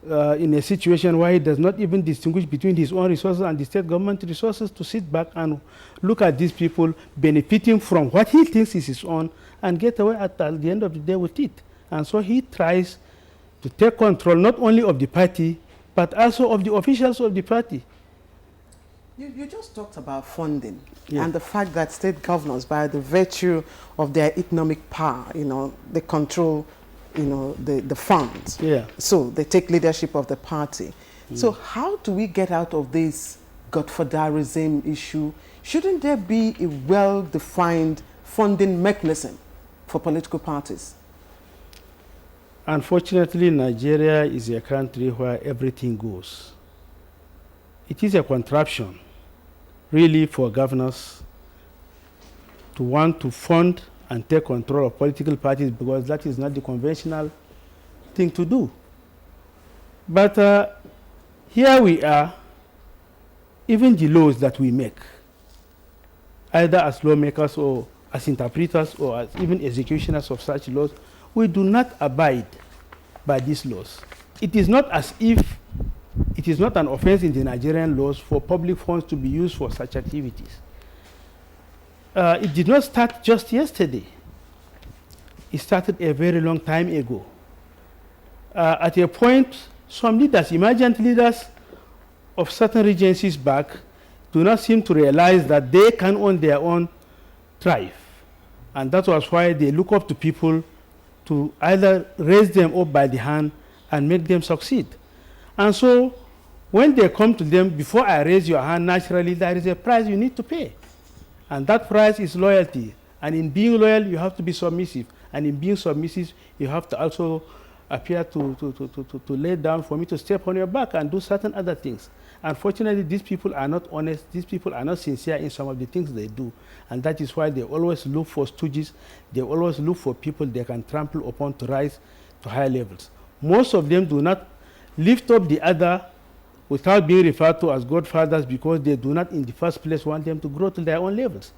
Speaker 14: in a situation where he does not even distinguish between his own resources and the state government resources, to sit back and look at these people benefiting from what he thinks is his own and get away at the end of the day with it. And so he tries to take control not only of the party, but also of the officials of the party.
Speaker 3: You just talked about funding,
Speaker 14: yeah,
Speaker 3: and the fact that state governors, by the virtue of their economic power, they control, the funds.
Speaker 14: Yeah.
Speaker 3: So they take leadership of the party. So how do we get out of this godfatherism issue? Shouldn't there be a well-defined funding mechanism for political parties?
Speaker 14: Unfortunately, Nigeria is a country where everything goes. It is a contraption, really, for governors to want to fund and take control of political parties, because that is not the conventional thing to do. But here we are, even the laws that we make, either as lawmakers or as interpreters or as even executioners of such laws, we do not abide by these laws. It is not as if it is not an offense in the Nigerian laws for public funds to be used for such activities. It did not start just yesterday. It started a very long time ago. At a point, some leaders, emergent leaders of certain regencies back, do not seem to realize that they can on their own thrive. And that was why they look up to people to either raise them up by the hand and make them succeed. And so when they come to them, before I raise your hand, naturally there is a price you need to pay. And that price is loyalty. And in being loyal, you have to be submissive. And in being submissive, you have to also appear to lay down for me to step on your back and do certain other things. Unfortunately, these people are not honest. These people are not sincere in some of the things they do. And that is why they always look for stooges. They always look for people they can trample upon to rise to higher levels. Most of them do not lift up the other without being referred to as godfathers, because they do not in the first place want them to grow to their own levels.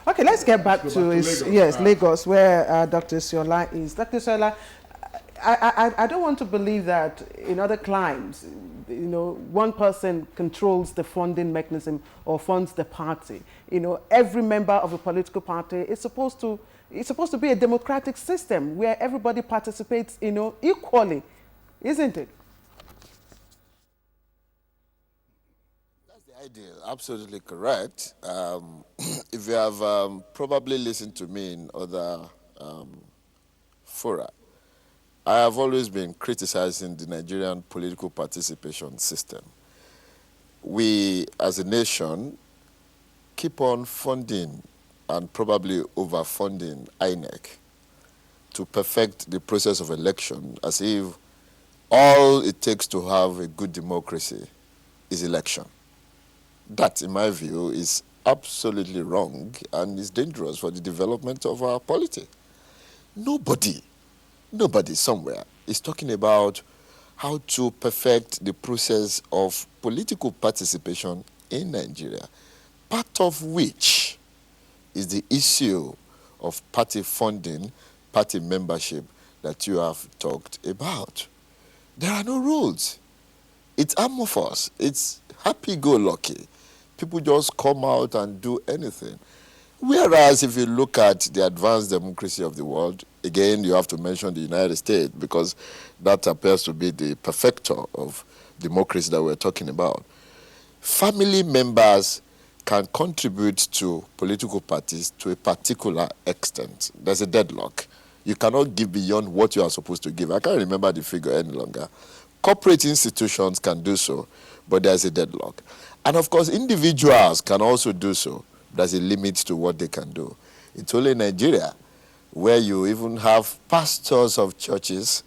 Speaker 3: Okay, let's get back to Lagos. Lagos, where Dr. Siola is. Dr. Siola, I don't want to believe that in other climes, one person controls the funding mechanism or funds the party. Every member of a political party is supposed to be a democratic system where everybody participates, equally, isn't it?
Speaker 9: That's the ideal. Absolutely correct. If you have probably listened to me in other fora, I have always been criticizing the Nigerian political participation system. We, as a nation, keep on funding and probably overfunding INEC to perfect the process of election, as if all it takes to have a good democracy is election. That, in my view, is absolutely wrong and is dangerous for the development of our polity. Nobody somewhere is talking about how to perfect the process of political participation in Nigeria, part of which is the issue of party funding, party membership that you have talked about. There are no rules. It's amorphous. It's happy-go-lucky. People just come out and do anything. Whereas if you look at the advanced democracy of the world, again, you have to mention the United States because that appears to be the perfecter of democracy that we're talking about. Family members can contribute to political parties to a particular extent. There's a deadlock. You cannot give beyond what you are supposed to give. I can't remember the figure any longer. Corporate institutions can do so, but there's a deadlock. And of course, individuals can also do so. There's a limit to what they can do. It's only in Nigeria where you even have pastors of churches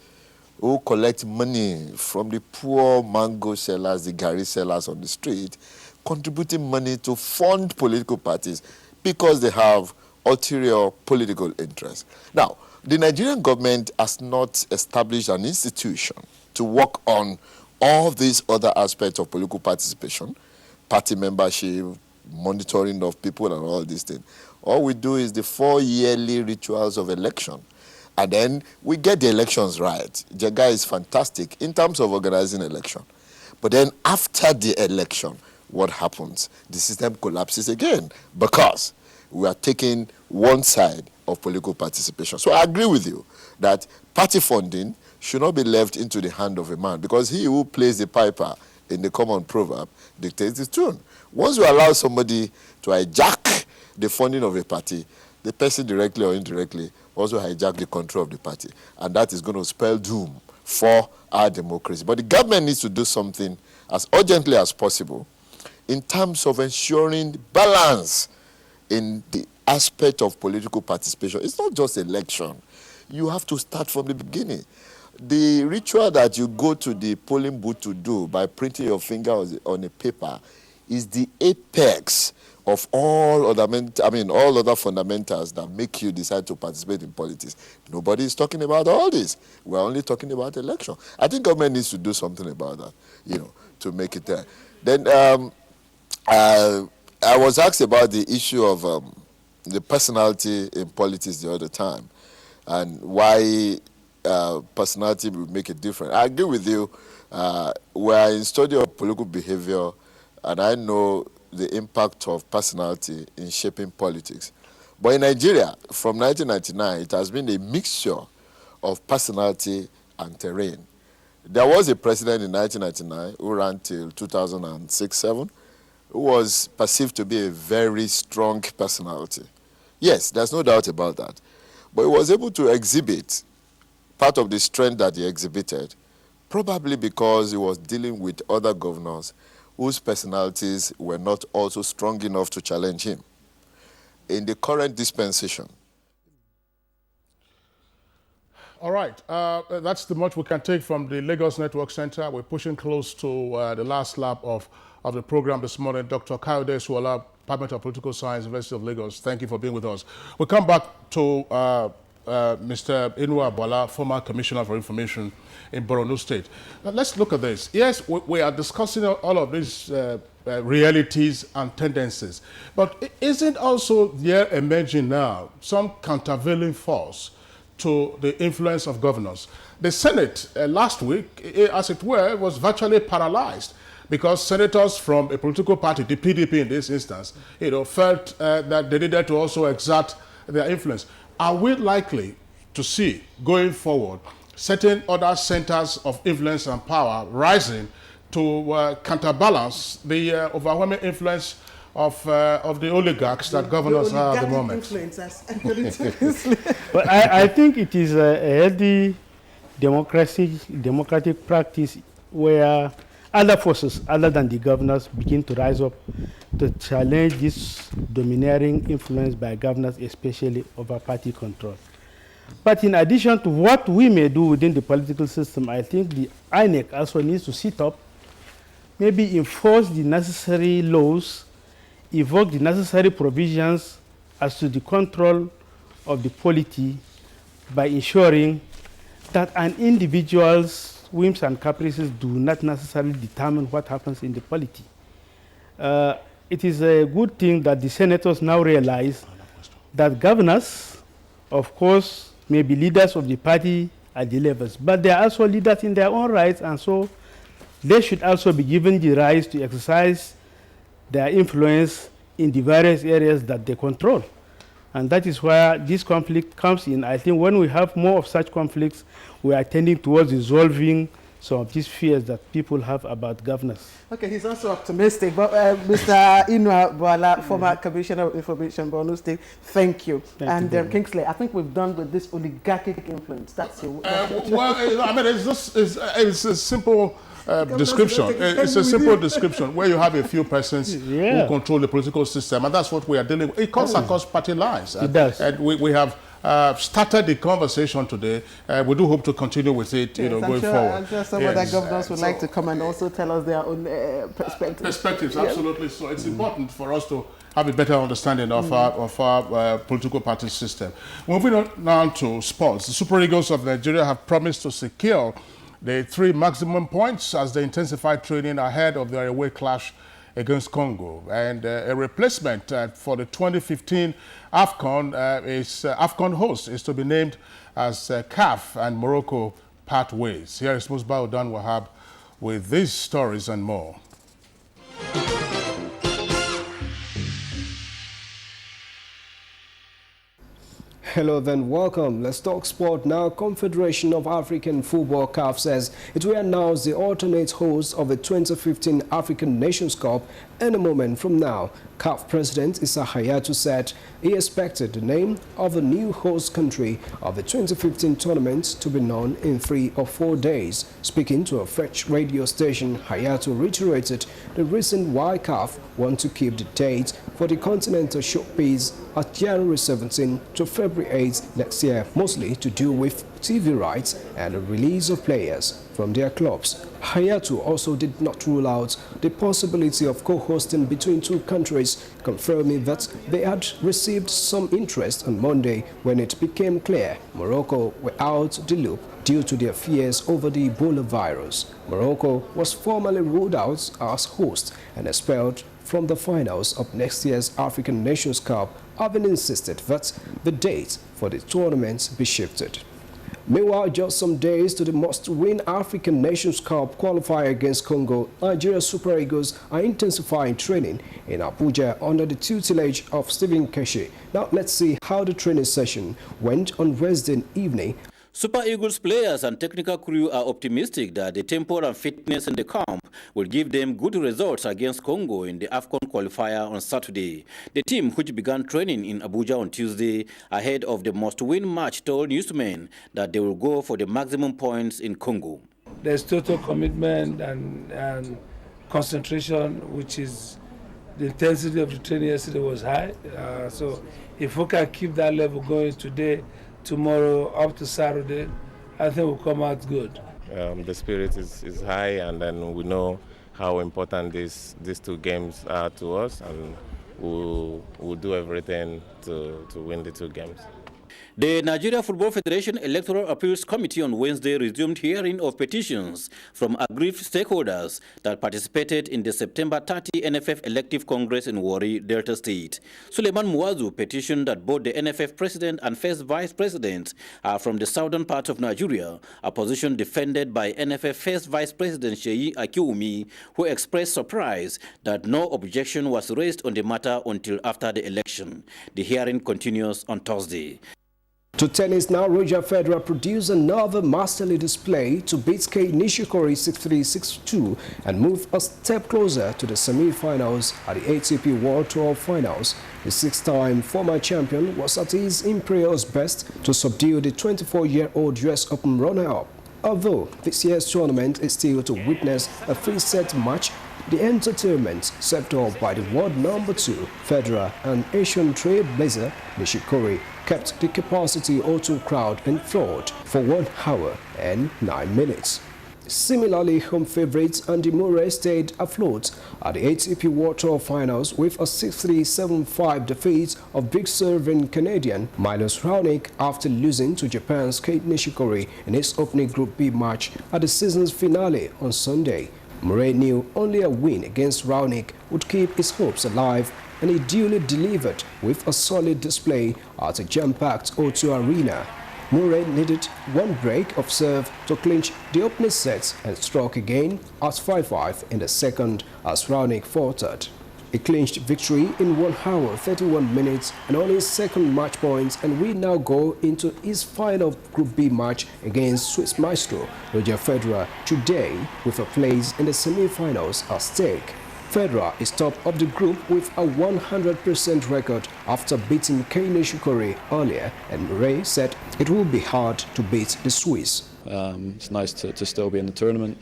Speaker 9: who collect money from the poor mango sellers, the garri sellers on the street, contributing money to fund political parties because they have ulterior political interests. Now, the Nigerian government has not established an institution to work on all these other aspects of political participation, party membership, monitoring of people and all these things. All we do is the 4 yearly rituals of election. And then we get the elections right. Jega is fantastic in terms of organizing election. But then after the election, what happens? The system collapses again because we are taking one side of political participation. So I agree with you that party funding should not be left into the hand of a man because he who plays the piper in the common proverb dictates his tune. Once you allow somebody to hijack the funding of a party, the person directly or indirectly also hijack the control of the party. And that is going to spell doom for our democracy. But the government needs to do something as urgently as possible in terms of ensuring balance in the aspect of political participation. It's not just election. You have to start from the beginning. The ritual that you go to the polling booth to do by printing your finger on a paper is the apex of all other, all other fundamentals that make you decide to participate in politics. Nobody is talking about all this. We're only talking about election. I think government needs to do something about that, to make it there. Then I was asked about the issue of the personality in politics the other time and why personality will make a difference. I agree with you. We're in study of political behavior, and I know the impact of personality in shaping politics. But in Nigeria, from 1999, it has been a mixture of personality and terrain. There was a president in 1999 who ran till 2006-07, who was perceived to be a very strong personality. Yes, there's no doubt about that. But he was able to exhibit part of the strength that he exhibited, probably because he was dealing with other governors whose personalities were not also strong enough to challenge him. In the current dispensation.
Speaker 1: All right, that's the much we can take from the Lagos Network Center. We're pushing close to the last lap of the program this morning. Dr. Kayode Suola, Department of Political Science, University of Lagos, thank you for being with us. We'll come back to Mr. Inua Bala, former Commissioner for Information in Borno State. Now, let's look at this. Yes, we are discussing all of these realities and tendencies, but isn't also there emerging now some countervailing force to the influence of governors? The Senate last week, as it were, was virtually paralyzed because senators from a political party, the PDP in this instance, felt that they needed to also exert their influence. Are we likely to see, going forward, certain other centers of influence and power rising to counterbalance the overwhelming influence of the oligarchs that governors are at the moment?
Speaker 14: But I think it is a healthy democratic practice where other forces other than the governors begin to rise up to challenge this domineering influence by governors, especially over party control. But in addition to what we may do within the political system, I think the INEC also needs to sit up, maybe enforce the necessary laws, evoke the necessary provisions as to the control of the polity by ensuring that an individual's whims and caprices do not necessarily determine what happens in the polity. It is a good thing that the senators now realize that governors of course, maybe leaders of the party at the levels, but they are also leaders in their own rights, and so they should also be given the rights to exercise their influence in the various areas that they control. And that is where this conflict comes in. I think when we have more of such conflicts, we are tending towards resolving some of these fears that people have about governance.
Speaker 3: Okay, he's also optimistic. But Mr. Inua Boala, former Commissioner of Information, Borno State, thank you.
Speaker 14: Thank
Speaker 3: you
Speaker 14: you.
Speaker 3: Kingsley, I think we've done with this oligarchic influence. That's your...
Speaker 1: Well, I mean, it's a simple description. It's a simple description where you have a few persons who control the political system, and that's what we are dealing with. It cuts across party lines.
Speaker 14: It does.
Speaker 1: And we have started the conversation today. We do hope to continue with it, going forward.
Speaker 3: I'm sure some other governors would like to come and also tell us their own perspectives.
Speaker 1: Perspectives, absolutely. So it's important for us to have a better understanding of our political party system. Moving on now to sports, the Super Eagles of Nigeria have promised to secure the 3 maximum points as they intensify training ahead of their away clash against Congo. And a replacement for the 2015 AFCON AFCON host is to be named as CAF and Morocco part ways. Here is Musbah Udan Wahab with these stories and more.
Speaker 15: Hello then, welcome. Let's talk sport now. Confederation of African Football CAF says it will announce the alternate host of the 2015 African Nations Cup any moment from now. CAF President Issa Hayatou said he expected the name of the new host country of the 2015 tournament to be known in 3 or 4 days. Speaking to a French radio station, Hayatou reiterated the reason why CAF want to keep the date for the continental showpiece at January 17 to February 8 next year, mostly to do with TV rights and the release of players from their clubs. Hayatou also did not rule out the possibility of co-hosting between 2 countries, confirming that they had received some interest on Monday when it became clear Morocco were out the loop due to their fears over the Ebola virus. Morocco was formally ruled out as host and expelled from the finals of next year's African Nations Cup, having insisted that the date for the tournament be shifted. Meanwhile, just some days to the must-win African Nations Cup qualifier against Congo, Nigeria Super Eagles are intensifying training in Abuja under the tutelage of Stephen Keshi. Now, let's see how the training session went on Wednesday evening.
Speaker 16: Super Eagles players and technical crew are optimistic that the tempo and fitness in the camp will give them good results against Congo in the AFCON qualifier on Saturday. The team, which began training in Abuja on Tuesday ahead of the must-win match, told newsmen that they will go for the maximum points in Congo.
Speaker 17: There's total commitment and concentration, which is the intensity of the training yesterday was high. So if we can keep that level going today, tomorrow up to Saturday, I think we'll come out good.
Speaker 18: The spirit is high, and then we know how important these 2 games are to us, and we'll do everything to win the 2 games.
Speaker 16: The Nigeria Football Federation Electoral Appeals Committee on Wednesday resumed hearing of petitions from aggrieved stakeholders that participated in the September 30 NFF Elective Congress in Warri, Delta State. Suleiman Muazu petitioned that both the NFF President and First Vice President are from the southern part of Nigeria, a position defended by NFF First Vice President Sheyi Akiwumi, who expressed surprise that no objection was raised on the matter until after the election. The hearing continues on Thursday.
Speaker 15: To tennis now, Roger Federer produced another masterly display to beat Kei Nishikori 6-3, 6-2 and move a step closer to the semi-finals at the ATP World Tour Finals. The 6-time former champion was at his imperious best to subdue the 24-year-old US Open runner-up. Although this year's tournament is still to witness a 3-set match, the entertainment set up by the world #2, Federer and Asian trailblazer Nishikori kept the capacity O2 crowd enthralled for 1 hour and 9 minutes. Similarly, home favorites Andy Murray stayed afloat at the ATP World Tour Finals with a 6-3, 7-5 defeat of big serving Canadian Milos Raonic after losing to Japan's Kei Nishikori in his opening Group B match at the season's finale on Sunday. Murray knew only a win against Raonic would keep his hopes alive and he duly delivered with a solid display at a jam-packed O2 Arena. Murray needed one break of serve to clinch the opening set and struck again at 5-5 in the second as Raonic faltered. He clinched victory in 1 hour 31 minutes and on his second match points, and we now go into his final Group B match against Swiss maestro Roger Federer today with a place in the semi-finals at stake. Federer is top of the group with a 100% record after beating Kei Nishikori earlier, and Murray said it will be hard to beat the Swiss.
Speaker 19: It's nice to still be in the tournament.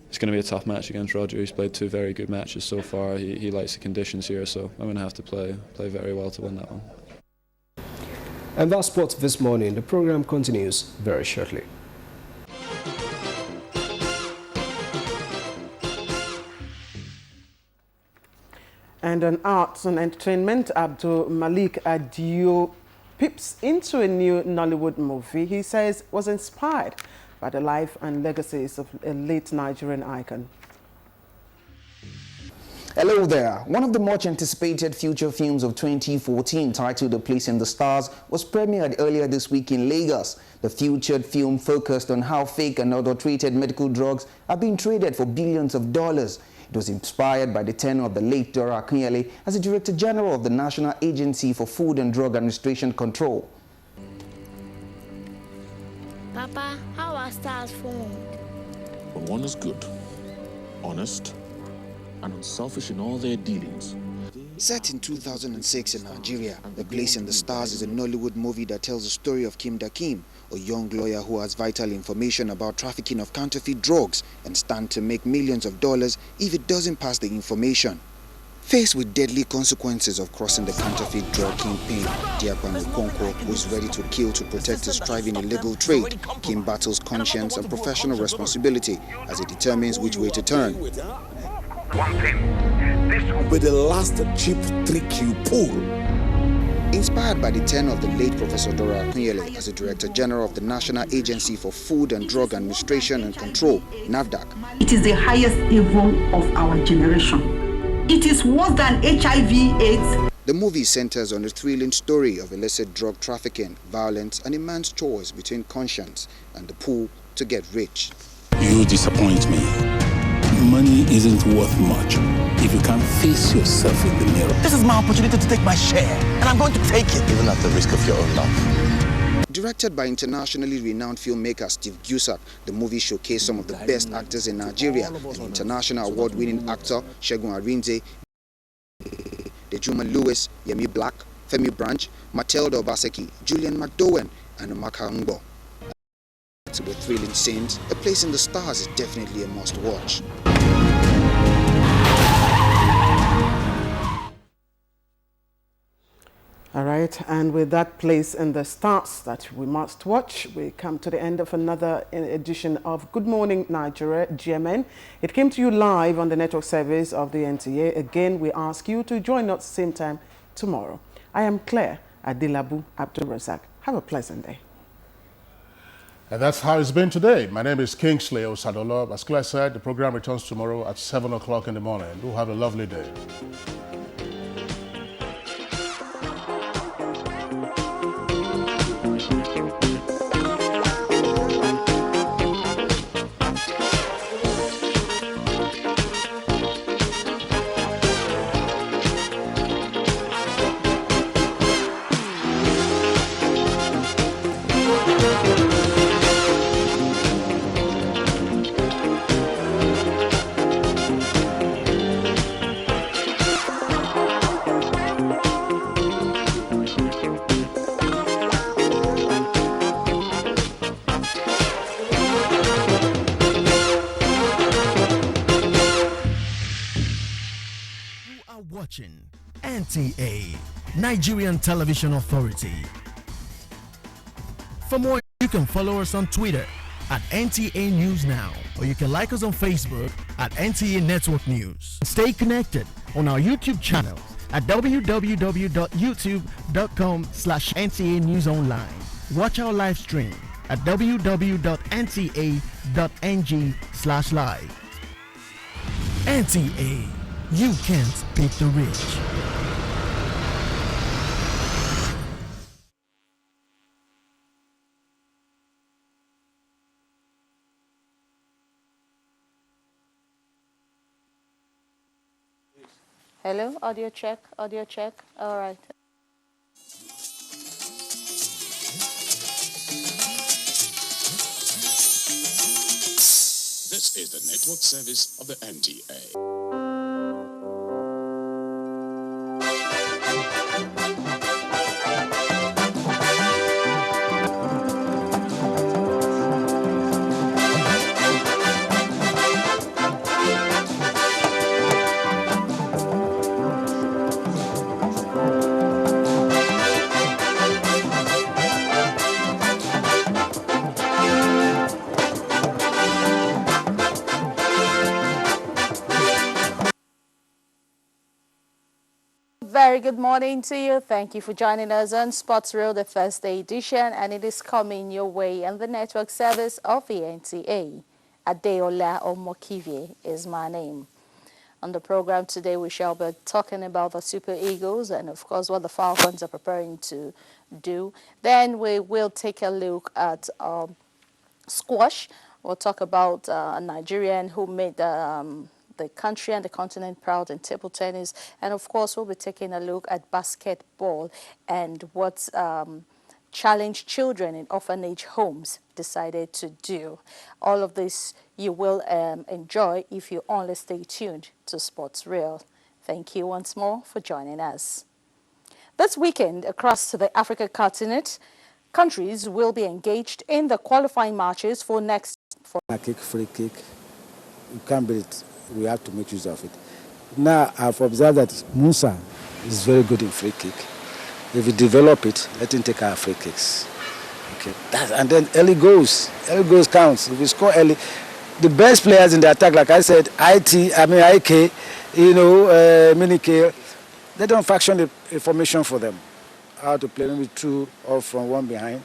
Speaker 19: It's going to be a tough match against Roger. He's played 2 very good matches so far. He likes the conditions here, so I'm going to have to play very well to win that one.
Speaker 15: And that's sports this morning. The program continues very shortly.
Speaker 3: And on arts and entertainment, Abdul Malik Adio peeps into a new Nollywood movie he says was inspired by the life and legacies of a late Nigerian icon.
Speaker 20: Hello there. One of the much anticipated feature films of 2014, titled A Place in the Stars, was premiered earlier this week in Lagos. The featured film focused on how fake and adulterated medical drugs are being traded for billions of dollars. It was inspired by the tenure of the late Dora Akunyele as the Director General of the National Agency for Food and Drug Administration Control.
Speaker 12: Papa, how are stars formed?
Speaker 21: When one is good, honest, and unselfish in all their dealings.
Speaker 7: Set in 2006 in Nigeria, The Place in the Stars is a Nollywood movie that tells the story of Kim Dakim, a young lawyer who has vital information about trafficking of counterfeit drugs and stands to make millions of dollars if it doesn't pass the information. Faced with deadly consequences of crossing the counterfeit drug kingpin, Diakwan Okonkwo, who is ready to kill to protect his thriving illegal trade, Kim battles conscience and professional responsibility as he determines which way to turn.
Speaker 21: One thing, this will be the last cheap trick you pull.
Speaker 7: Inspired by the tenure of the late Professor Dora Akunyele as the Director General of the National Agency for Food and Drug Administration and Control, NAFDAC.
Speaker 22: It is the highest evil of our generation. It is worse than HIV/AIDS.
Speaker 7: The movie centers on a thrilling story of illicit drug trafficking, violence, and a man's choice between conscience and the pull to get rich.
Speaker 23: You disappoint me. Money isn't worth much if you can't face yourself in the mirror.
Speaker 11: This is my opportunity to take my share, and I'm going to take it, even at the risk of your own life.
Speaker 7: Directed by internationally renowned filmmaker Steve Gusak, the movie showcased some of the best actors in Nigeria, and international award-winning actor Segun Arinze, Dejuma Lewis, Yemi Black, Femi Branch, Matilda Obaseki, Julian McDowen, and Amaka Ngbo. With thrilling scenes, A Place in the Stars is definitely a must-watch.
Speaker 3: All right, and with that Place in the Stars that we must watch, we come to the end of another edition of Good Morning Nigeria, GMN. It came to you live on the network service of the NTA. Again, we ask you to join us same time tomorrow. I am Claire Adilabu Abdul Razak. Have a pleasant day.
Speaker 1: And that's how it's been today. My name is Kingsley Osadolo. As Claire said, the program returns tomorrow at 7 o'clock in the morning. Do have a lovely day.
Speaker 24: Watching NTA, Nigerian Television Authority. For more, you can follow us on Twitter at NTA News Now, or you can like us on Facebook at NTA Network News. Stay connected on our YouTube channel at www.youtube.com/NTA News Online. Watch our live stream at www.nta.ng/live. NTA, you can't beat the rich.
Speaker 2: Hello, audio check, audio check. All right.
Speaker 4: This is the network service of the NTA.
Speaker 2: Very good morning to you. Thank you for joining us on Sports Reel, the Thursday edition, and it is coming your way on the network service of the NTA. Adeola Omokivie is my name. On the program today, we shall be talking about the Super Eagles and, of course, what the Falcons are preparing to do. Then we will take a look at squash. We'll talk about a Nigerian who made the country and the continent proud in table tennis. And of course, we'll be taking a look at basketball and what challenged children in orphanage homes decided to do. All of this you will enjoy if you only stay tuned to Sports Reel. Thank you once more for joining us. This weekend, across the Africa continent, countries will be engaged in the qualifying matches for next.
Speaker 6: Free kick, you can't beat it. We have to make use of it. Now, I've observed that Musa is very good in free kick. If we develop it, let him take our free kicks. Okay. And then early goals counts. If we score early, the best players in the attack, like I said, IK, Mini K, they don't faction the formation for them. How to play, maybe 2 off from 1 behind.